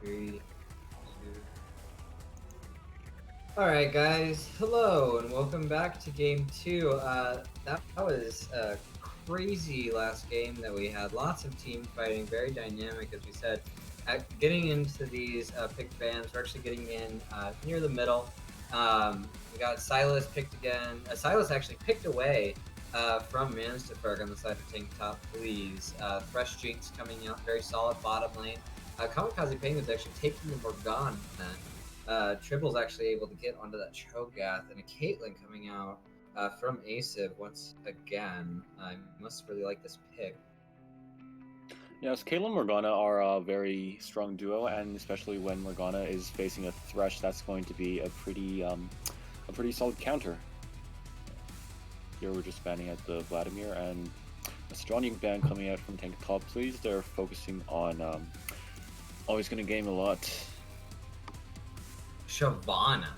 3, 2. All right, guys. Hello, and welcome back to Game 2. That was a crazy last game that we had. Lots of team fighting, very dynamic, as we said. Getting into these picked bans, we're actually getting in near the middle. We got Silas picked again. Silas actually picked away from Mansterberg on the side of Tank Top, please. Fresh Jinx coming out, very solid bottom lane. Kamikaze Penguins actually taking the Morgana. Tripple's actually able to get onto that Cho'Gath, and a Caitlyn coming out from Acid once again. I must really like this pick. Yes, Caitlyn and Morgana are a very strong duo, and especially when Morgana is facing a Thresh, that's going to be a pretty solid counter. Here we're just banning at the Vladimir, and a strong ban coming out from Tank Top, please. They're focusing on always going to game a lot. Shyvana.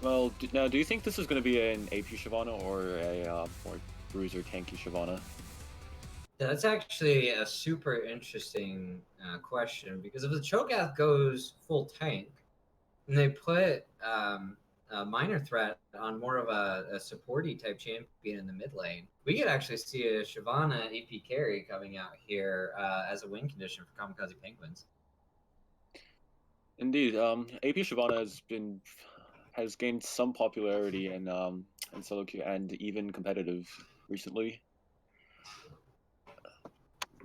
Well, now, do you think this is going to be an AP Shyvana or a more bruiser tanky Shyvana? That's actually a super interesting question, because if the Cho'Gath goes full tank and they put a minor threat on more of a supporty type champion in the mid lane, we could actually see a Shyvana AP carry coming out here as a win condition for Kamikaze Penguins. Indeed, AP Shyvana has gained some popularity in solo queue and even competitive recently.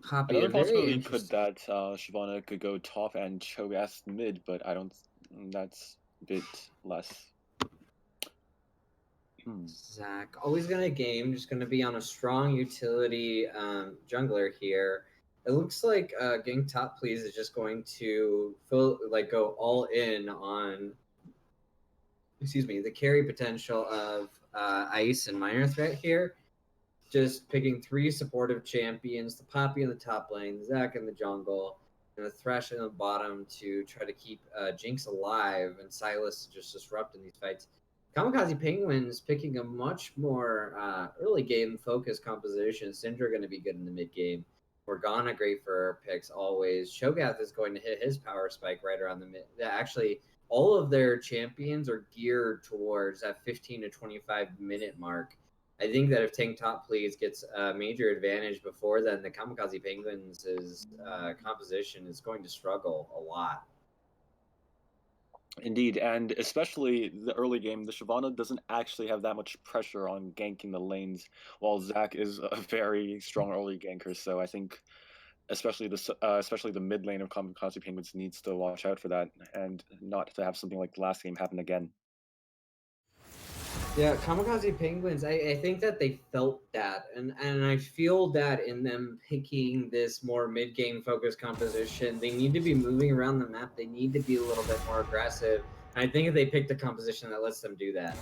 Poppy, Another possibility very could that Shyvana could go top and Cho'Gath mid, but I don't. That's a bit less. Zach, always gonna game, just gonna be on a strong utility jungler here. It looks like Gank Top Please is just going to go all in on, the carry potential of Ice and Minor Threat here. Just picking 3 supportive champions, the Poppy in the top lane, the Zach in the jungle, and the Thresh in the bottom to try to keep Jinx alive and Silas just disrupting these fights. Kamikaze Penguins picking a much more early game focused composition. Syndra going to be good in the mid game. Morgana great for her picks always. Cho'Gath is going to hit his power spike right around the mid. Actually, all of their champions are geared towards that 15 to 25 minute mark. I think that if Tank Top Please gets a major advantage before then, the Kamikaze Penguins' composition is going to struggle a lot. Indeed, and especially the early game, the Shyvana doesn't actually have that much pressure on ganking the lanes, while Zach is a very strong early ganker. So I think, especially the mid lane of Kamikaze Penguins needs to watch out for that, and not to have something like the last game happen again. Yeah, Kamikaze Penguins, I think that they felt that, and I feel that in them picking this more mid-game focused composition, they need to be moving around the map, they need to be a little bit more aggressive, and I think if they picked a composition that lets them do that.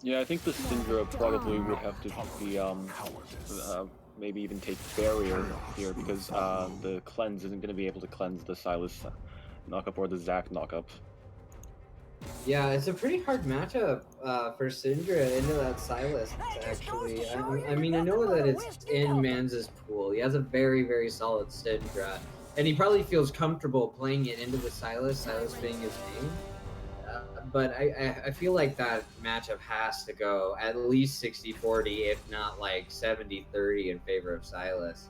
Yeah, I think the Syndra probably would have to be, maybe even take Barrier here, because the Cleanse isn't going to be able to cleanse the Silas knockup or the Zac knockup. Yeah, it's a pretty hard matchup for Syndra into that Silas, actually. I mean, I know that it's in Manz's pool. He has a very, very solid Syndra, and he probably feels comfortable playing it into the Silas being his main. But I feel like that matchup has to go at least 60-40, if not like 70-30 in favor of Silas.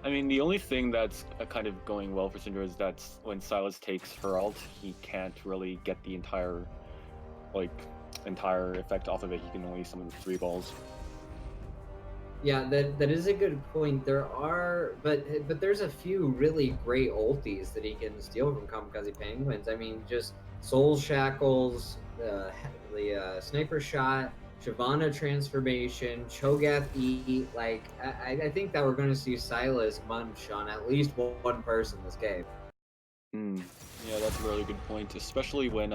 I mean, the only thing that's kind of going well for Syndra is that when Silas takes her ult, he can't really get the entire effect off of it. He can only summon the 3 balls. Yeah, that is a good point. There are, but there's a few really great ultis that he can steal from Kamikaze Penguins. I mean, just Soul Shackles, the Sniper Shot, Shyvana Transformation, Cho'Gath E. Like, I think that we're going to see Silas munch on at least one person this game. Yeah, that's a really good point, especially when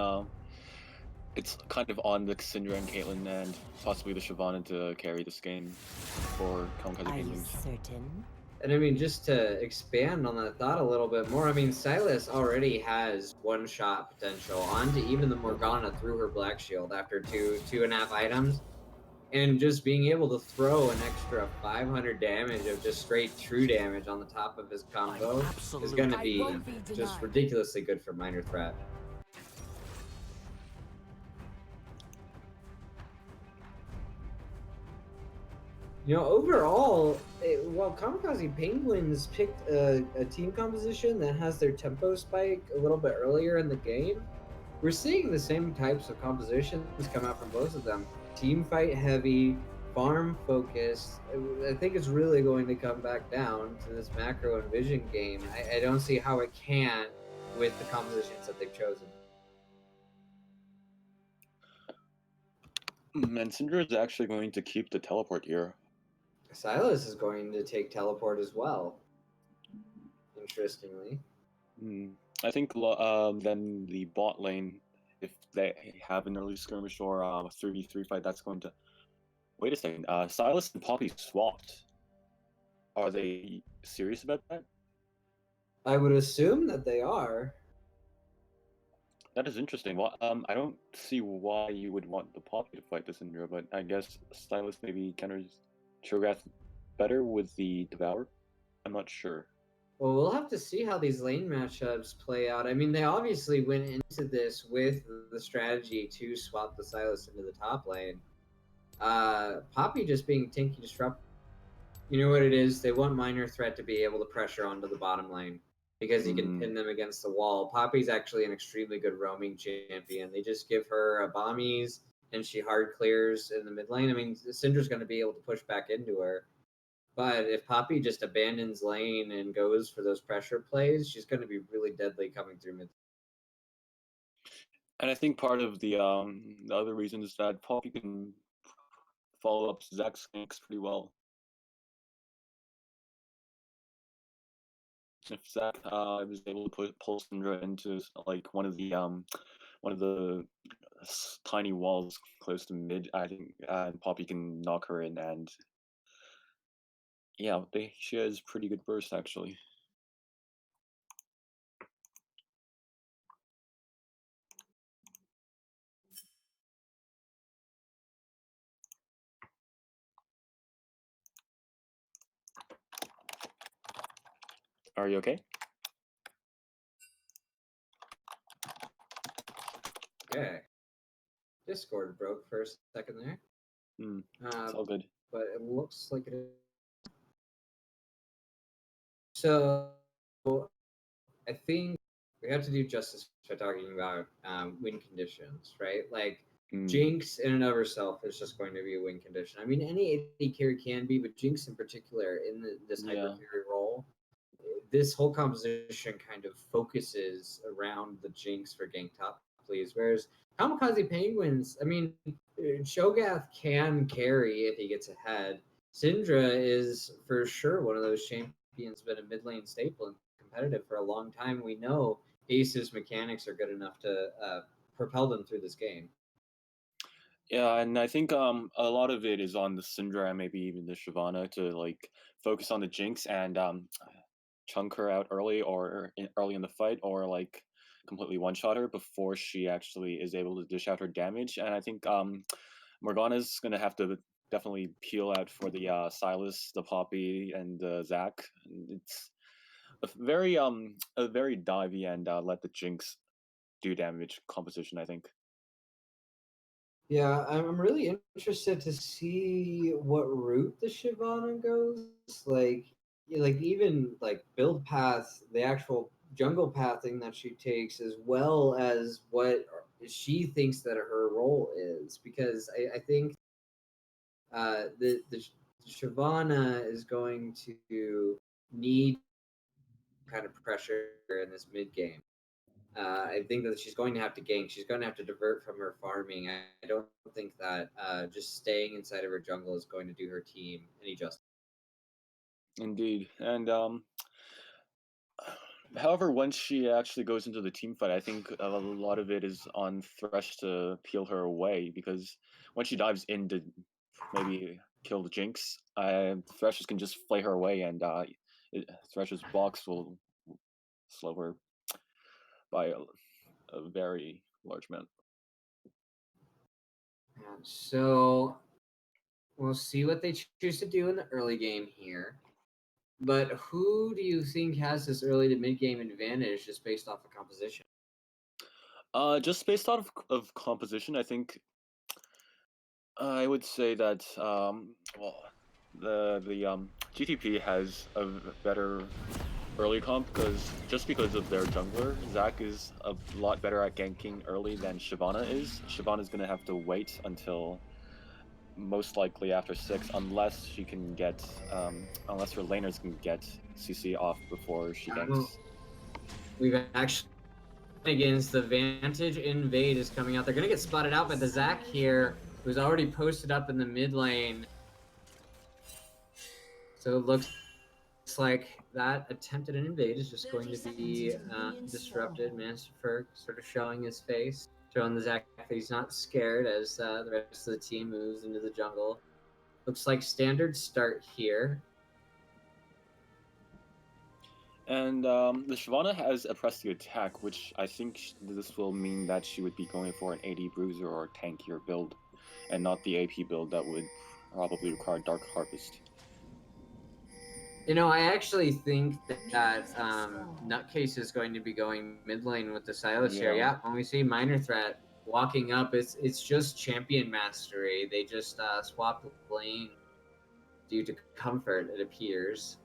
it's kind of on the Syndra and Caitlyn and possibly the Shyvana to carry this game for Kamikaze Penguins. Are you certain? And I mean, just to expand on that thought a little bit more, I mean, Silas already has one-shot potential onto even the Morgana through her Black Shield after two and a half items. And just being able to throw an extra 500 damage of just straight true damage on the top of his combo is going to be just ridiculously good for minor threat. Overall, while Kamikaze Penguins picked a team composition that has their tempo spike a little bit earlier in the game, we're seeing the same types of compositions come out from both of them. Team fight heavy, farm focused. I think it's really going to come back down to this macro and vision game. I don't see how it can't with the compositions that they've chosen. And Syndra is actually going to keep the teleport here. Silas is going to take teleport as well. Interestingly. I think then the bot lane, if they have an early skirmish or a 3v3 fight, that's going to... Wait a second, Silas and Poppy swapped. Are they serious about that? I would assume that they are. That is interesting. Well, I don't see why you would want the Poppy to fight the Syndra, but I guess Silas maybe counters Cho'Gath better with the Devour? I'm not sure. Well, we'll have to see how these lane matchups play out. I mean, they obviously went into this with the strategy to swap the Silas into the top lane. Poppy just being tanky disrupt. You know what it is? They want minor threat to be able to pressure onto the bottom lane because you can pin them against the wall. Poppy's actually an extremely good roaming champion. They just give her a bombies and she hard clears in the mid lane. I mean, Syndra's going to be able to push back into her. But if Poppy just abandons lane and goes for those pressure plays, she's going to be really deadly coming through mid. And I think part of the other reason is that Poppy can follow up Zach's ganks pretty well. If Zach was able to pull Syndra into like one of the tiny walls close to mid, I think Poppy can knock her in, and yeah, she has pretty good burst actually. Are you okay? Okay. Discord broke for a second there. It's all good. But it looks like it is. So I think we have to do justice by talking about win conditions, right? Like Jinx in and of herself is just going to be a win condition. I mean, any AD carry can be, but Jinx in particular in this hyper carry role, this whole composition kind of focuses around the Jinx for gank top plays. Whereas Kamikaze Penguins, I mean, Cho'Gath can carry if he gets ahead. Syndra is for sure one of those champions, been a mid lane staple and competitive for a long time. We know Ace's mechanics are good enough to propel them through this game. Yeah, and I think a lot of it is on the Syndra and maybe even the Shyvana to like focus on the Jinx and chunk her out early or early in the fight, or like completely one-shot her before she actually is able to dish out her damage. And I think Morgana's gonna have to definitely peel out for the Silas, the Poppy, and the Zach. It's a very divey and let the Jinx do damage composition, I think. Yeah, I'm really interested to see what route the Shyvana goes. Like, even like build path, the actual jungle pathing that she takes, as well as what she thinks that her role is. Because I think the Shyvana is going to need kind of pressure in this mid game. I think that she's going to have to gank. She's going to have to divert from her farming. I don't think that just staying inside of her jungle is going to do her team any justice. Indeed, and however, once she actually goes into the team fight, I think a lot of it is on Thresh to peel her away, because when she dives in to maybe kill the Jinx, Thresh can just flay her away, and Thresh's box will slow her by a very large amount. So We'll see what they choose to do in the early game here. But who do you think has this early to mid game advantage just based off of composition? Just based out of composition, I think I would say that well, the GTP has a better early comp because of their jungler. Zac is a lot better at ganking early than Shyvana is. Shyvana's gonna have to wait until most likely after 6, unless she can get unless her laners can get CC off before she ganks. We've actually against the Vantage Invade is coming out. They're gonna get spotted out by the Zac here, who's already posted up in the mid lane. So it looks like that attempt at an invade is just going to be disrupted. Masterferg sort of showing his face, showing the Zac that he's not scared as the rest of the team moves into the jungle. Looks like standard start here. And the Shyvana has a press the attack, which I think this will mean that she would be going for an AD bruiser or tankier build, and not the AP build that would probably require Dark Harvest. You know, I actually think that Nutcase is going to be going mid lane with the Silas here. Yeah, when we see Minor Threat walking up, it's just champion mastery. They just swap lane due to comfort, it appears.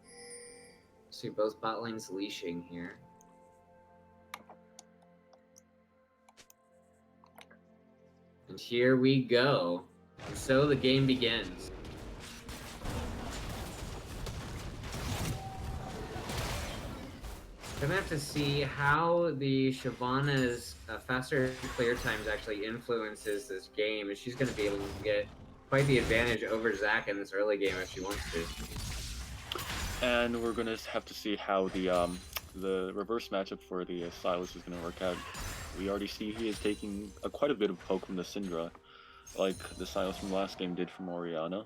See both bot lanes leashing here. And here we go. And so the game begins. Gonna have to see how the Shyvana's faster clear times actually influences this game, and she's gonna be able to get quite the advantage over Zac in this early game if she wants to. And we're gonna have to see how the reverse matchup for the Silas is gonna work out. We already see he is taking quite a bit of poke from the Syndra, like the Silas from last game did from Orianna.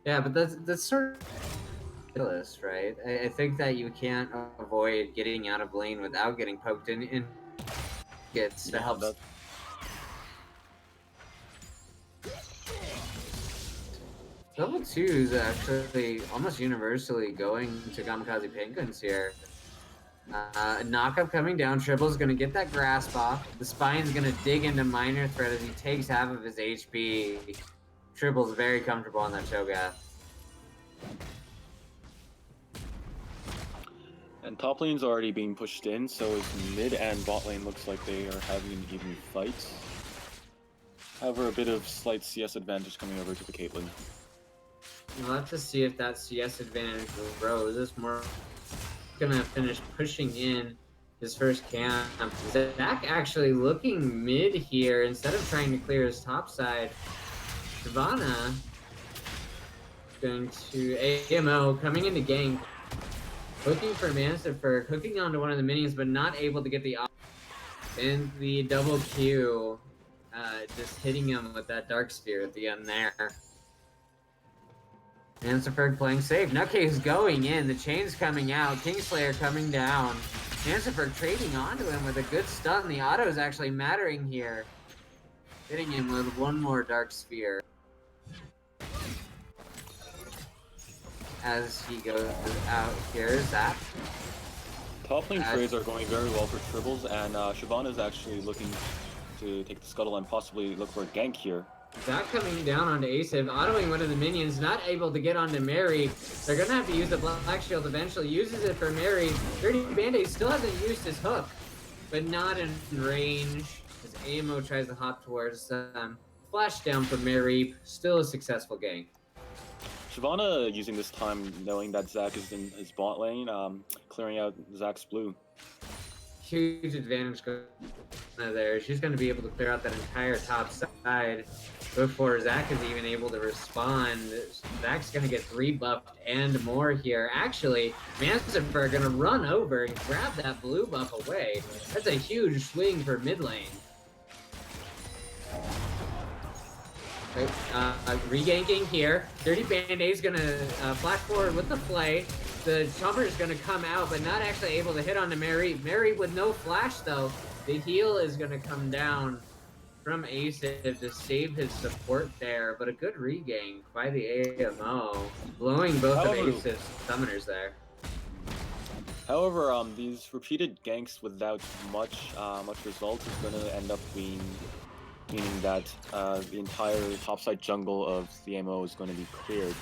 Yeah, but that's sort of right? I think that you can't avoid getting out of lane without getting poked in gets to help. Level 2 is actually almost universally going to Kamikaze Penguins here. Knockup coming down. Tripple's going to get that grasp off. The Spine's going to dig into Minor Threat as he takes half of his HP. Triple's very comfortable on that Cho'Gath. And top lane's already being pushed in, so it's mid and bot lane looks like they are having an even fight. However, a bit of slight CS advantage coming over to the Caitlyn. We'll have to see if that CS advantage grows. This more gonna finish pushing in his first camp. Zac actually looking mid here instead of trying to clear his top side. Shyvana going to AMO coming into gank. Looking for Masterferg, hooking onto one of the minions, but not able to get the op. And the double Q, just hitting him with that Dark Spear at the end there. Masterferg playing safe. Nutcase going in. The chain's coming out. Kingslayer coming down. Masterferg trading onto him with a good stun. The auto is actually mattering here. Hitting him with one more Dark Spear. As he goes out here, Zac. Top lane trades are going very well for Tribbles, and Shyvana is actually looking to take the scuttle and possibly look for a gank here. Zac coming down onto Asif, autoing one of the minions, not able to get onto Mary. They're gonna have to use the Black Shield eventually. Uses it for Mary. Dirty Band-Aid still hasn't used his hook, but not in range. As AMO tries to hop towards flash down for Mary. Still a successful gank. Shyvana using this time, knowing that Zac is in his bot lane, clearing out Zac's blue. Huge advantage there. She's going to be able to clear out that entire top side before Zac is even able to respond. Zac's going to get 3 buffed and more here. Actually, Masterferg going to run over and grab that blue buff away. That's a huge swing for mid lane. Reganking here. Dirty Band-Aid's gonna flash forward with the play. The Chomper is gonna come out, but not actually able to hit onto Mary. Mary with no flash though. The heal is gonna come down. from Aciv to save his support there, but a good regain by the AMO, blowing both of Aciv's summoners there. However, these repeated ganks without much result is going to end up meaning that the entire topside jungle of the AMO is going to be cleared.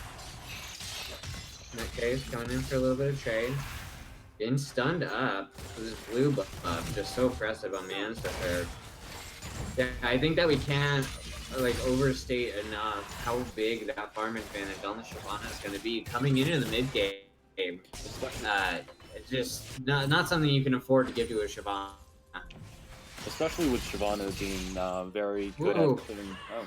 In that case, coming in for a little bit of trade. Getting stunned up. This blue buff just so impressive on Manstifer. Yeah, I think that we can't like overstate enough how big that farm advantage on the Shyvana is going to be coming into the mid game. It's just not something you can afford to give to a Shyvana. Especially with Shyvana being very good at clearing. Oh.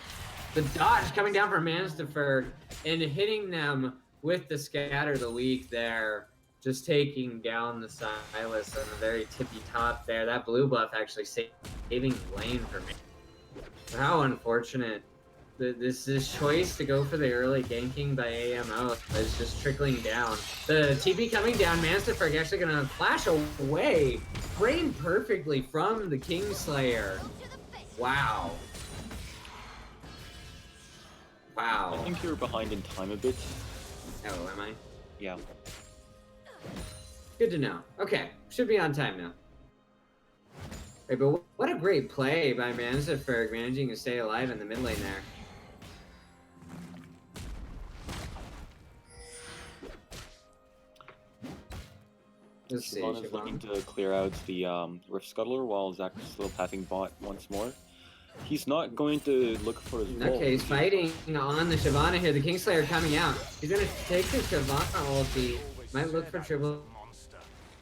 The dodge coming down from Manstifer and hitting them with the scatter the weak there. Just taking down the Silas on the very tippy top there. That blue buff actually saving lane for me. How unfortunate. This choice to go for the early ganking by AMO is just trickling down. The TP coming down, Manstifer actually going to flash away. Framed perfectly from the Kingslayer. Wow. Wow. I think you're behind in time a bit. Oh, am I? Yeah. Good to know. Okay, should be on time now. Right, but what a great play by Manstifer managing to stay alive in the mid lane there. Let's see. Shyvana's looking to clear out the Rift Scuttler while Zach is still pathing bot once more. He's not going to look for his ult. Okay, he's fighting on the Shyvana here. The Kingslayer coming out. He's going to take the Shyvana ulti. Might look for triple.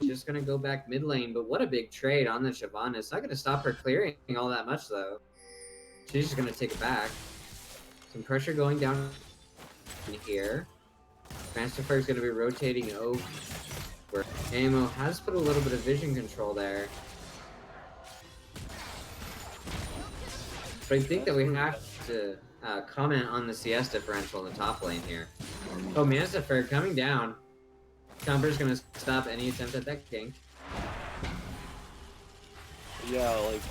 Just going to go back mid lane, but what a big trade on the Shyvana. It's not going to stop her clearing all that much, though. She's just going to take it back. Some pressure going down in here. Manstifer is going to be rotating over. AMO has put a little bit of vision control there. But I think that we have to comment on the CS differential in the top lane here. Oh, Manstifer coming down. Comber's gonna stop any attempt at that gank. Yeah, like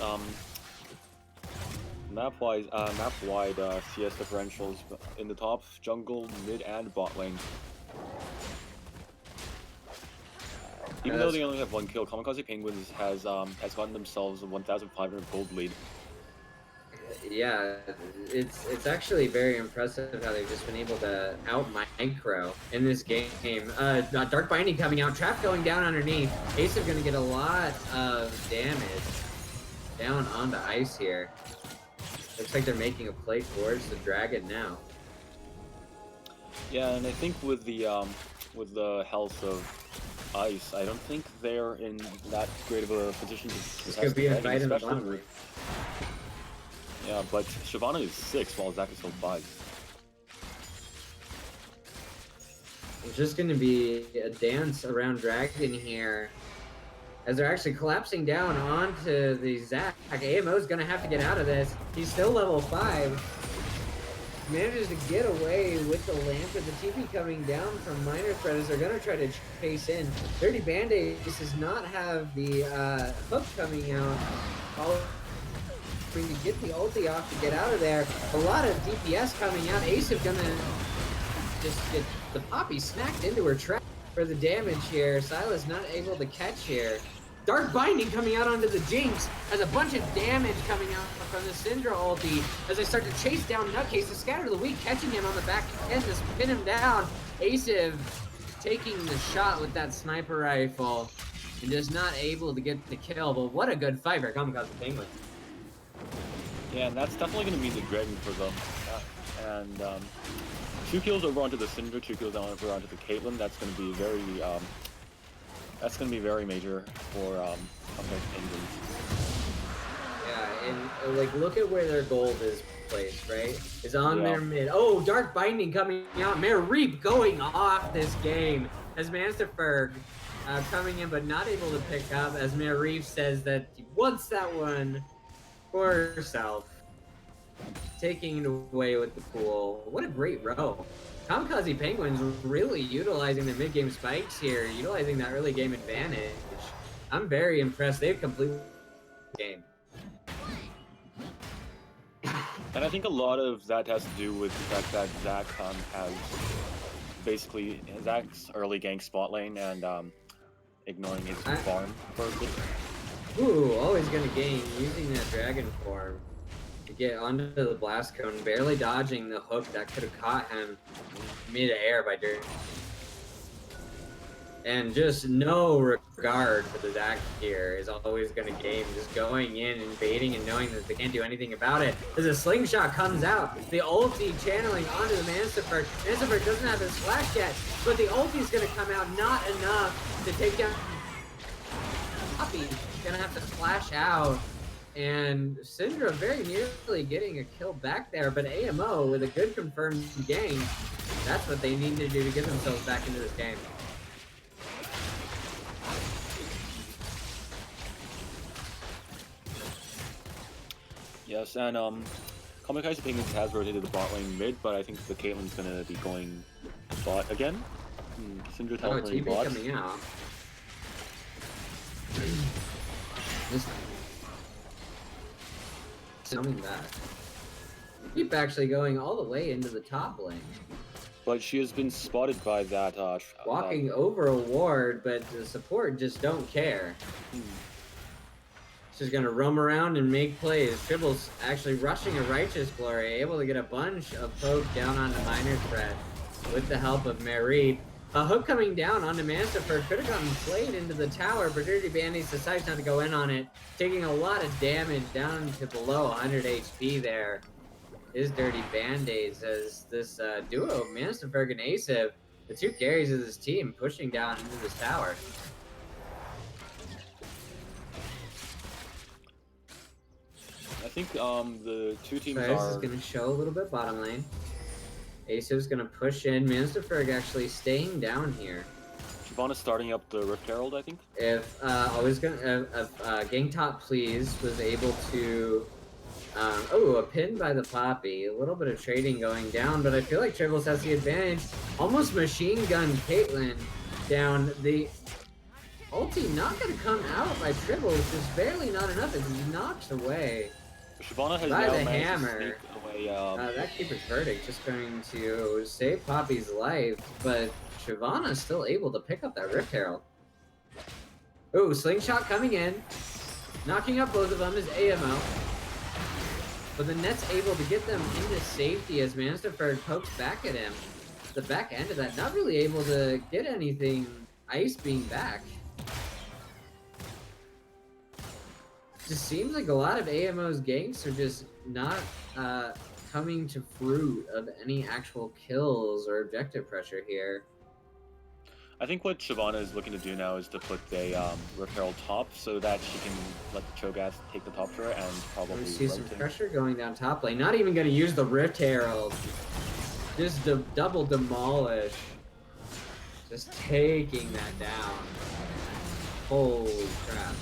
map-wide CS differentials in the top, jungle, mid, and bot lane. Even though they only have 1 kill, Kamikaze Penguins has gotten themselves a 1,500 gold lead. Yeah, it's actually very impressive how they've just been able to out micro in this game. Dark Binding coming out, Trap going down underneath. Ace are going to get a lot of damage down onto ice here. Looks like they're making a play towards the dragon now. Yeah, and I think with the health of ice, I don't think they're in that great of a position to This could be a fight in the bottom lane. Yeah, but Shyvana is 6 while Zach is still 5. It's just going to be a dance around Dragon here. As they're actually collapsing down onto the Zach. AMO's going to have to get out of this. He's still level 5. Manages to get away with the lamp and the TP coming down from Minor Threat as they're going to try to chase in. Dirty Band-Aid does not have the hook coming out. To get the ulti off to get out of there. A lot of DPS coming out. Aciv gonna just get the Poppy smacked into her trap for the damage here. Silas not able to catch here. Dark Binding coming out onto the Jinx has a bunch of damage coming out from the Syndra ulti as they start to chase down Nutcase. The Scatter of the Weak catching him on the back end to pin him down. Aciv taking the shot with that sniper rifle and just not able to get the kill. But what a good fight for Kamikaze Penguin. Yeah, and that's definitely going to be the dragon for them. And 2 kills over onto the Syndra, 2 kills over onto the Caitlyn. That's going to be very major for Penguins. Yeah, and like look at where their gold is placed, right? Is on their mid. Oh, Dark Binding coming out. Mare Reap going off this game as Manstifer coming in but not able to pick up as Mare Reap says that he wants that one for herself. Taking it away with the pool. What a great row. Kamikaze Penguins really utilizing the mid-game spikes here, utilizing that early game advantage. I'm very impressed. They've completed the game. And I think a lot of that has to do with the fact that Zach has basically Zach's early gank spot lane and ignoring his farm for a bit. Ooh, always gonna gain using that dragon form to get onto the blast cone, barely dodging the hook that could have caught him mid-air by Dirt. And just no regard for the Zach here is always going to game. Just going in and baiting and knowing that they can't do anything about it. As a slingshot comes out, the ulti channeling onto the Manstaford. Manstaford doesn't have his flash yet, but the ulti is going to come out not enough to take down Poppy. Going to have to flash out. And Syndra very nearly getting a kill back there, but AMO with a good confirmed gank, that's what they need to do to get themselves back into this game. Yes, and Kamikaze Penguins has rotated the bot lane mid, but I think the Caitlyn's gonna be going bot again. Syndra teleporting bot. Coming out. This coming back. Keep actually going all the way into the top lane. But she has been spotted by that walking over a ward, but the support just don't care. She's gonna roam around and make plays. Tribble's actually rushing a Righteous Glory, able to get a bunch of poke down onto Minor Threat with the help of Marie. A hook coming down onto Manstaford could have gotten played into the tower, but Dirty Band-Aids decides not to go in on it, taking a lot of damage down to below 100 HP there. Is Dirty Band-Aids as this duo, Manstaford and Asev, the two carries of this team, pushing down into this tower. I think the two teams This is going to show a little bit bottom lane. Asev's going to push in. Manstaford actually staying down here. Shyvana's starting up the Rift Herald, I think. If Gang Top Please was able to... a pin by the Poppy. A little bit of trading going down, but I feel like Tribbles has the advantage. Almost machine gun Caitlyn down. The ulti not going to come out by Tribbles. Just barely not enough. It's knocked away. Shyvana has by now the managed hammer. to sneak away, that Keeper's Verdict just going to save Poppy's life, but Shyvana's still able to pick up that Rift Herald. Ooh, Slingshot coming in. Knocking up both of them is AMO. But the net's able to get them into safety as Manstaford pokes back at him. The back end of that, not really able to get anything. Ice being back. Just seems like a lot of AMO's ganks are just not coming to fruit of any actual kills or objective pressure here. I think what Shyvana is looking to do now is to put a Rift Herald top so that she can let the Cho'Gath take the top turret and probably We see some rotate. pressure going down top lane. Not even going to use the Rift Herald. Just double demolish. Just taking that down. Holy crap.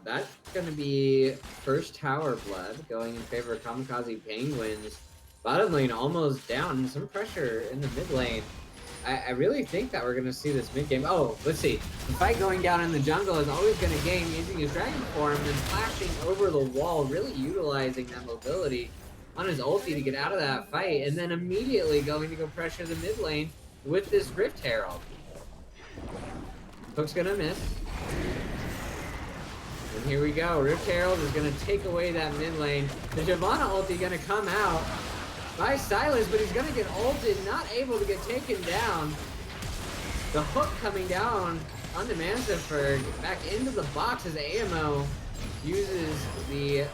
That's going to be first tower blood going in favor of Kamikaze Penguins. Bottom lane almost down. Some pressure in the mid lane. I really think that we're going to see this mid game. Oh, let's see. The fight going down in the jungle is always going to gain using his dragon form and flashing over the wall, really utilizing that mobility on his ulti to get out of that fight, and then immediately going to go pressure the mid lane with this Rift Herald. Hook's going to miss. And here we go. Rift Herald is going to take away that mid lane. The Shyvana ulti going to come out by Silas, but he's going to get ulted, not able to get taken down. The hook coming down onto Manstaford, back into the box as AMO uses the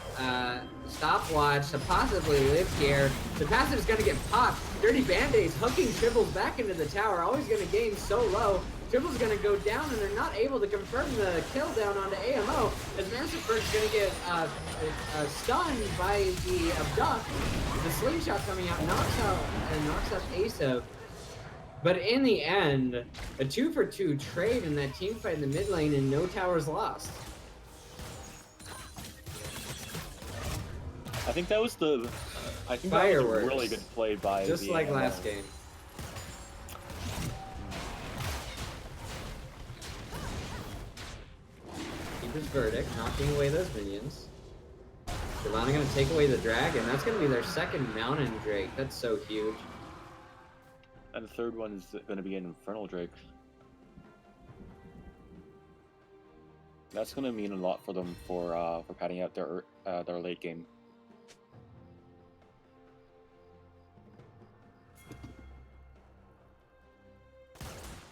stopwatch to possibly live here. The passive is going to get popped. Dirty Band-Aids hooking Tribbles back into the tower, always going to gain so low. Tribbles going to go down, and they're not able to confirm the kill down onto AMO, as Manstaford's going to get stunned by the abduct. The slingshot coming out knocks out Asev. But in the end, a 2-for-2 trade in that team fight in the mid lane, and no towers lost. I think that was the. I think that was a really good play by just the like last game. Keeper's Verdict, knocking away those minions. Shyvana gonna take away the dragon. That's gonna be their second Mountain Drake. That's so huge. And the third one is going to be an Infernal Drake. That's going to mean a lot for them for padding out their late game.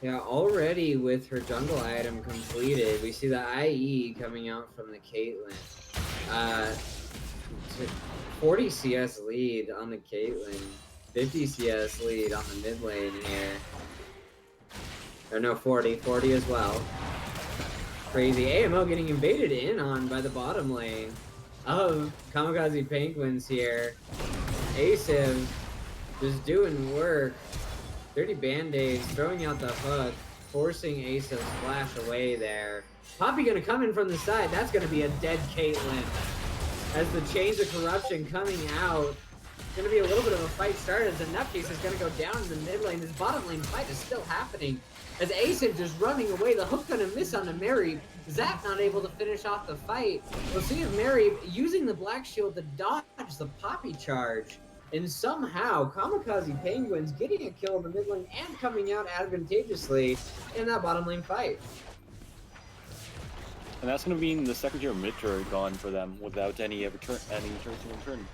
Yeah, already with her jungle item completed, we see the IE coming out from the Caitlyn. 40 CS lead on the Caitlyn. 50 CS lead on the mid lane here. Or no, 40 as well. Crazy. AMO getting invaded in on by the bottom lane of Kamikaze Penguins here. Asiv just doing work. Dirty Band-Aids, throwing out the hook, forcing Asiv's flash away there. Poppy gonna come in from the side. That's gonna be a dead Caitlyn. As the Chains of Corruption coming out. It's gonna be a little bit of a fight started as the Nutcase is gonna go down in the mid lane. This bottom lane fight is still happening. As Asiv just running away, the hook gonna miss onto Mary. Zach not able to finish off the fight. We'll see if Mary using the Black Shield to dodge the Poppy charge. And somehow, Kamikaze Penguins getting a kill in the mid lane and coming out advantageously in that bottom lane fight. And that's going to mean the second tier mid turret gone for them without any turns in return.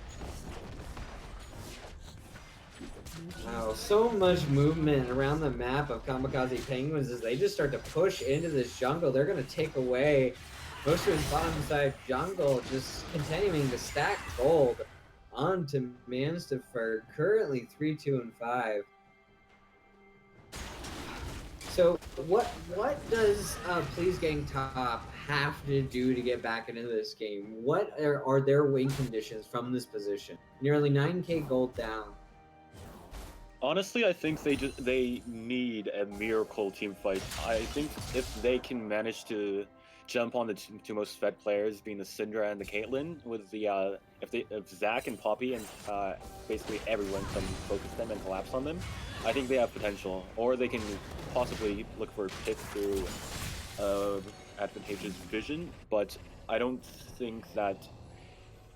Wow, so much movement around the map of Kamikaze Penguins as they just start to push into this jungle. They're going to take away most of his bottom side jungle, just continuing to stack gold onto Manstifer, currently 3-2-5. So what does Please Gang Top have to do to get back into this game? What are their win conditions from this position? Nearly 9k gold down. Honestly, I think they need a miracle team fight. I think if they can manage to jump on the two most fed players, being the Syndra and the Caitlyn, with the if Zach and Poppy and basically everyone can focus them and collapse on them, I think they have potential. Or they can possibly look for a pick through advantageous vision. But I don't think that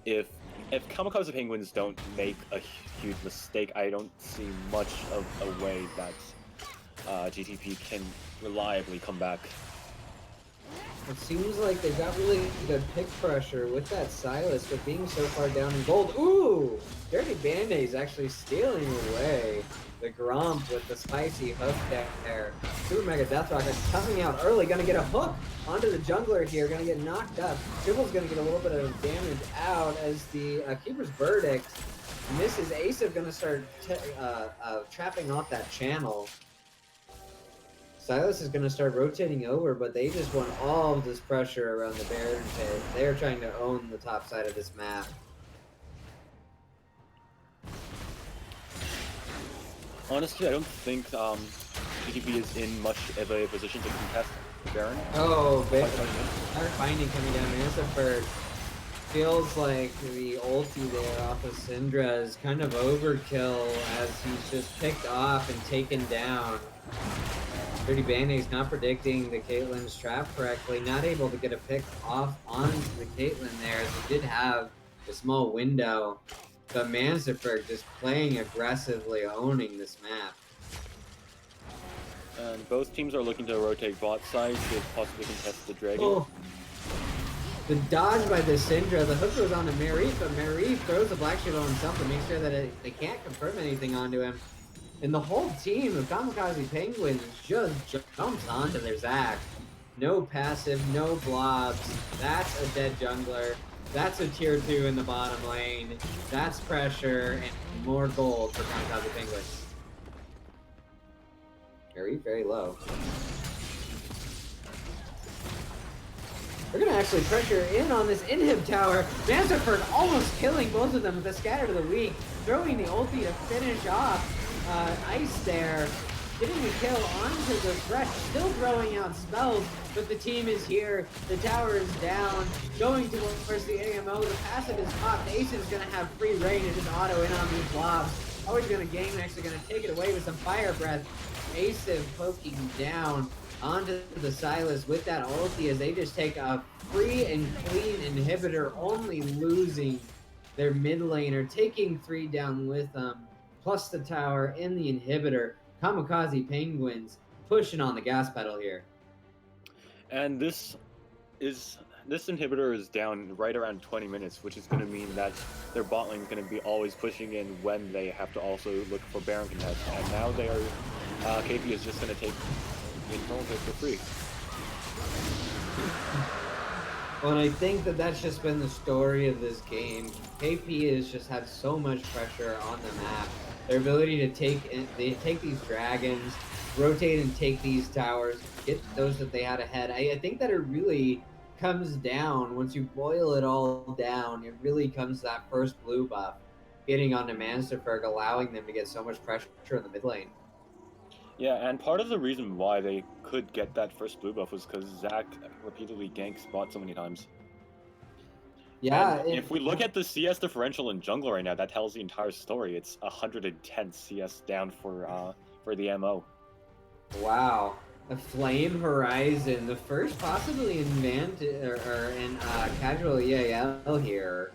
if Kamikaze Penguins don't make a huge mistake, I don't see much of a way that GTP can reliably come back. It seems like they got really good pick pressure with that Silas, but being so far down in gold. Ooh! Dirty Band-Aid's actually stealing away the Gromp with the spicy hook there. Super Mega Death Rocket coming out early, gonna get a hook onto the jungler here, gonna get knocked up. Tripple's gonna get a little bit of damage out as the Keeper's Verdict misses. Asiv gonna start trapping off that channel. Silas is going to start rotating over, but they just want all of this pressure around the Baron pit. They're trying to own the top side of this map. Honestly, I don't think GTP is in much of a position to contest Baron. Oh, Dark Binding coming down. Manstifer feels like the ulti there off of Syndra is kind of overkill as he's just picked off and taken down. Dirty Band-Aid's not predicting the Caitlyn's trap correctly, not able to get a pick off onto the Caitlyn there, as he did have a small window. But Manstifer just playing aggressively, owning this map. And both teams are looking to rotate bot side to possibly contest the Dragon. Oh. The dodge by the Syndra, the hook goes on to Marif, but Marif throws the Black Shield on himself to make sure that they can't confirm anything onto him. And the whole team of Kamikaze Penguins just jumps onto their Zac. No passive, no blobs. That's a dead jungler. That's a tier 2 in the bottom lane. That's pressure and more gold for Kamikaze Penguins. Very low. We're going to actually pressure in on this inhib tower. Manstifer almost killing both of them with a Scatter to the Weak. Throwing the ulti to finish off Ice there, getting a kill onto the Thresh, still throwing out spells, but the team is here, the tower is down, going towards the AMO, the passive is popped, Ace is going to have free reign and just auto in on these blobs. Always gonna game, actually gonna take it away with some fire breath. Asive poking down onto the Silas with that ulti as they just take a free and clean inhibitor, only losing their mid laner, taking 3 down with them, plus the tower in the inhibitor. Kamikaze Penguins pushing on the gas pedal here. And this inhibitor is down right around 20 minutes, which is going to mean that their bot lane is going to be always pushing in when they have to also look for Baron contest. And now they are, KP is just going to take the internal pick for free. Well, and I think that that's just been the story of this game. KP has just had so much pressure on the map. Their ability to take these dragons, rotate and take these towers, get those that they had ahead. I think that it really comes down, once you boil it all down, it really comes to that first blue buff getting onto Mansterberg, allowing them to get so much pressure in the mid lane. Yeah, and part of the reason why they could get that first blue buff was because Zach repeatedly ganked bot so many times. Yeah. And if we look at the CS differential in jungle right now, that tells the entire story. It's 110 CS down for the MO. Wow. A Flame Horizon, the first possibly in CasualEAL here.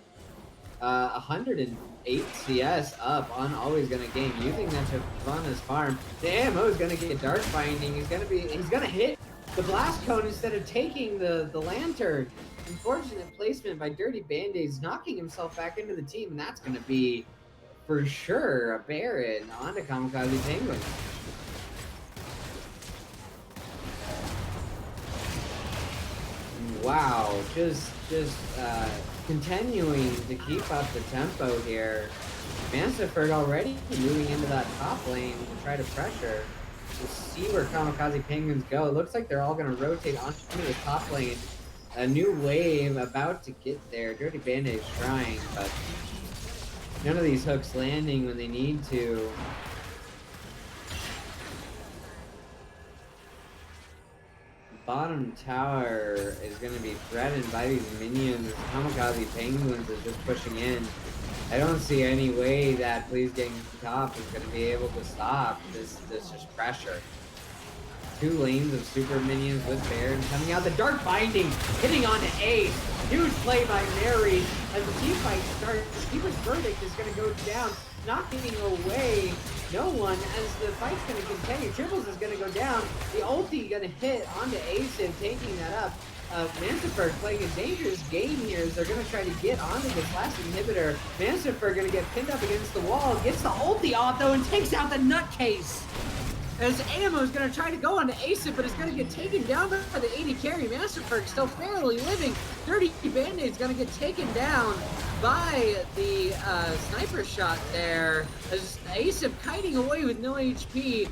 108 CS up on Always Gonna Game, using that to run his farm. The AMO is gonna get Dark Binding. He's gonna hit the Blast Cone instead of taking the Lantern. Unfortunate placement by Dirty Band-Aids, knocking himself back into the team, and that's gonna be for sure a Baron onto Kamikaze Penguins. Wow, just continuing to keep up the tempo here. Mansterberg already moving into that top lane to try to pressure. To see where Kamikaze Penguins go. It looks like they're all going to rotate onto the top lane. A new wave about to get there. Dirty Band-Aid trying, but none of these hooks landing when they need to. Bottom tower is going to be threatened by these minions. Kamikaze Penguins is just pushing in. I don't see any way that Please Gang Top is going to be able to stop this just pressure. 2 lanes of super minions with Baron coming out. The Dark Binding hitting onto Ace. Huge play by Mary as the team fight starts. Keeper's Verdict is going to go down, knocking away no one as the fight's going to continue. Triples is going to go down. The ulti going to hit onto Ace, taking that up. Mansterberg playing a dangerous game here as they're going to try to get onto this last inhibitor. Mansterberg going to get pinned up against the wall, gets the ulti off though, and takes out the nutcase. As Ammo is going to try to go onto Asif, but is going to get taken down by the AD carry. Mansterberg still barely living. Dirty Band-Aid's going to get taken down by the sniper shot there. As Asif kiting away with no HP,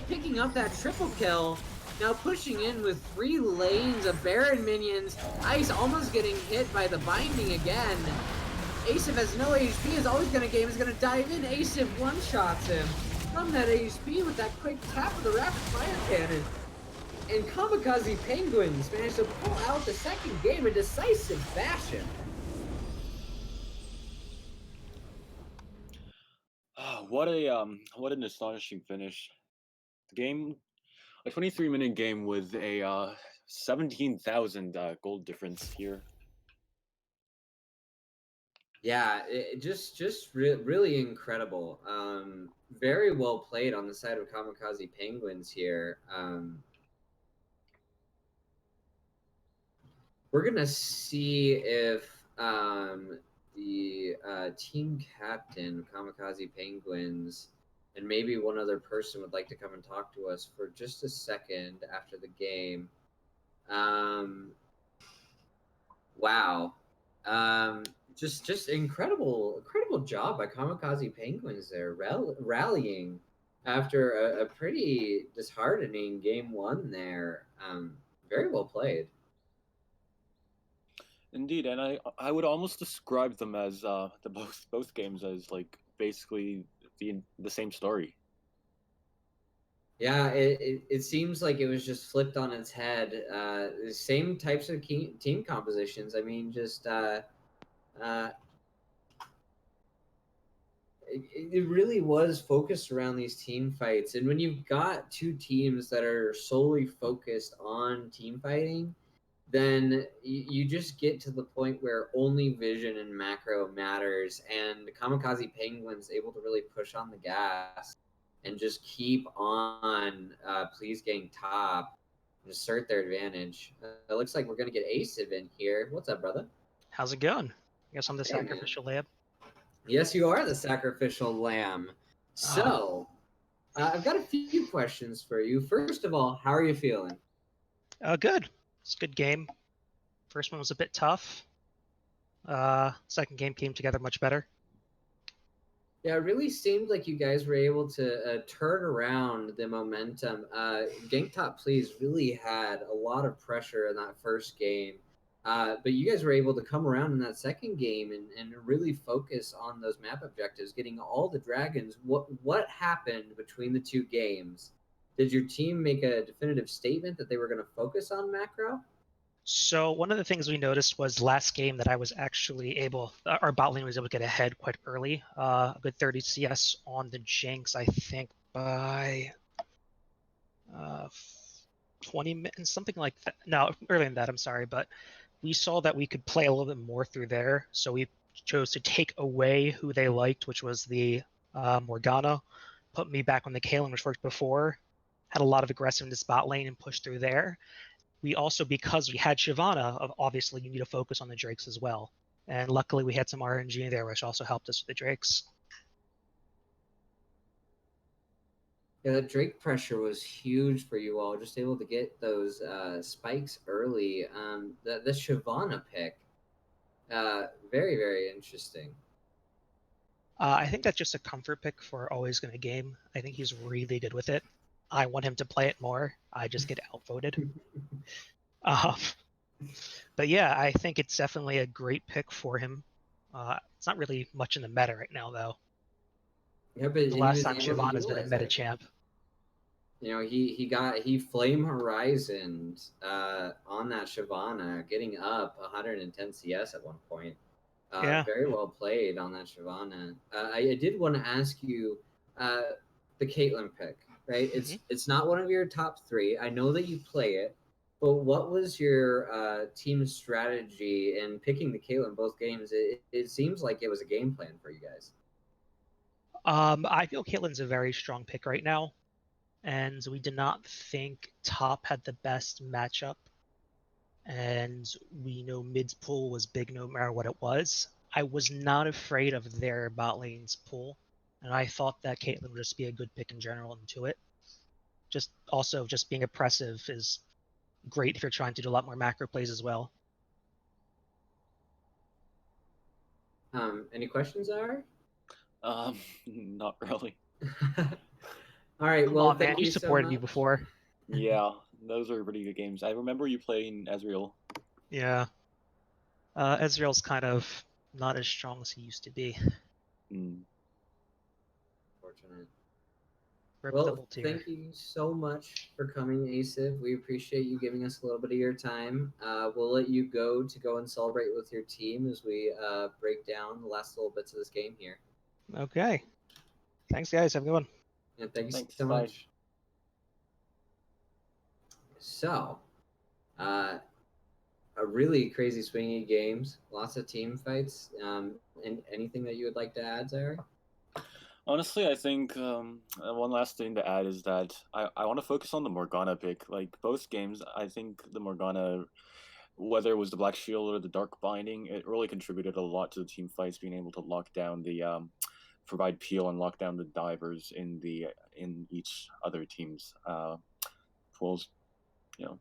picking up that triple kill. Now pushing in with 3 lanes of Baron minions. Ice almost getting hit by the binding again. Asif has no HP, is always going to game, is going to dive in. Asif one-shots him from that HP with that quick tap of the rapid fire cannon. And Kamikaze Penguins managed to pull out the second game in decisive fashion. What an astonishing finish. The game, a 23-minute game with a 17,000 gold difference here. Yeah, really incredible. Very well played on the side of Kamikaze Penguins here. We're gonna see if the team captain Kamikaze Penguins and maybe one other person would like to come and talk to us for just a second after the game. Wow. Just incredible job by Kamikaze Penguins there, rallying after a pretty disheartening game 1 there. Very well played. Indeed, and I would almost describe them as both games as like basically the same story. Yeah, it seems like it was just flipped on its head. The same types of team compositions. I mean, just it really was focused around these team fights. And when you've got two teams that are solely focused on team fighting, then you just get to the point where only vision and macro matters. And Kamikaze Penguin's able to really push on the gas and just keep on please getting top and assert their advantage. It looks like we're going to get Aciv in here. What's up, brother? How's it going? I guess I'm the Hey, man. sacrificial lamb. Yes, you are the sacrificial lamb. So, I've got a few questions for you. First of all, how are you feeling? Good. It's a good game. First one was a bit tough. Second game came together much better. Yeah, it really seemed like you guys were able to turn around the momentum. Gank Top Please really had a lot of pressure in that first game. But you guys were able to come around in that second game and really focus on those map objectives, getting all the dragons. What happened between the two games? Did your team make a definitive statement that they were going to focus on macro? So one of the things we noticed was last game that I was actually able, our bot lane was able to get ahead quite early. A good 30 CS on the Jinx, I think by 20 minutes, something like that. No, earlier than that, I'm sorry. But we saw that we could play a little bit more through there. So we chose to take away who they liked, which was the Morgana, put me back on the Kaelin, which worked before, had a lot of aggressiveness bot lane and pushed through there. We also, because we had Shyvana, obviously you need to focus on the Drakes as well. And luckily we had some RNG there, which also helped us with the Drakes. Yeah, the Drake pressure was huge for you all. Just able to get those spikes early. The Shyvana pick, very, very interesting. I think that's just a comfort pick for always going to game. I think he's really good with it. I want him to play it more. I just get outvoted. But yeah, I think it's definitely a great pick for him. It's not really much in the meta right now, though. Yeah, but The he last was time able to Shyvana's been a utilize meta it. champ. You know, he Flame Horizoned on that Shyvana, getting up 110 CS at one point. Yeah. Very well played on that Shyvana. I did want to ask you the Caitlyn pick, right? It's not one of your top three. I know that you play it, but what was your team strategy in picking the Caitlyn both games? It seems like it was a game plan for you guys. I feel Caitlyn's a very strong pick right now, and we did not think top had the best matchup. And we know mid's pull was big no matter what it was. I was not afraid of their bot lane's pull, and I thought that Caitlyn would just be a good pick in general into it. Just also just being oppressive is great if you're trying to do a lot more macro plays as well. Any questions, Ari? Not really. All right. Come Well, on, thank man, you you so supported much. me before. Yeah, those are pretty good games. I remember you playing Ezreal. Yeah. Ezreal's kind of not as strong as he used to be. Fortunate. Rip Well, double tier. thank you so much for coming, Aciv. We appreciate you giving us a little bit of your time. We'll let you go and celebrate with your team as we break down the last little bits of this game here. Okay. Thanks, guys. Have a good one. And thank you Thanks, so bye. much. So, a really crazy swingy games, lots of team fights. And anything that you would like to add, Zara? Honestly, I think one last thing to add is that I want to focus on the Morgana pick. Like both games, I think the Morgana, whether it was the Black Shield or the Dark Binding, it really contributed a lot to the team fights, being able to lock down the provide peel and lock down the divers in each other team's pools. You know.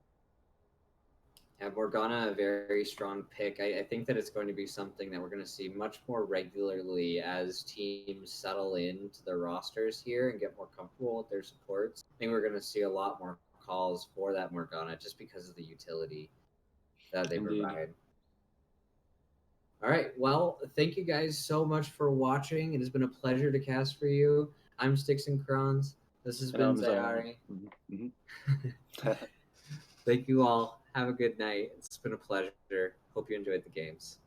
Yeah, Morgana, a very strong pick. I think that it's going to be something that we're going to see much more regularly as teams settle into their rosters here and get more comfortable with their supports. I think we're going to see a lot more calls for that Morgana just because of the utility that they Indeed. provide. All right. Well, thank you guys so much for watching. It has been a pleasure to cast for you. I'm Sticks and Crons. This has been Zayari. Thank you all. Have a good night. It's been a pleasure. Hope you enjoyed the games.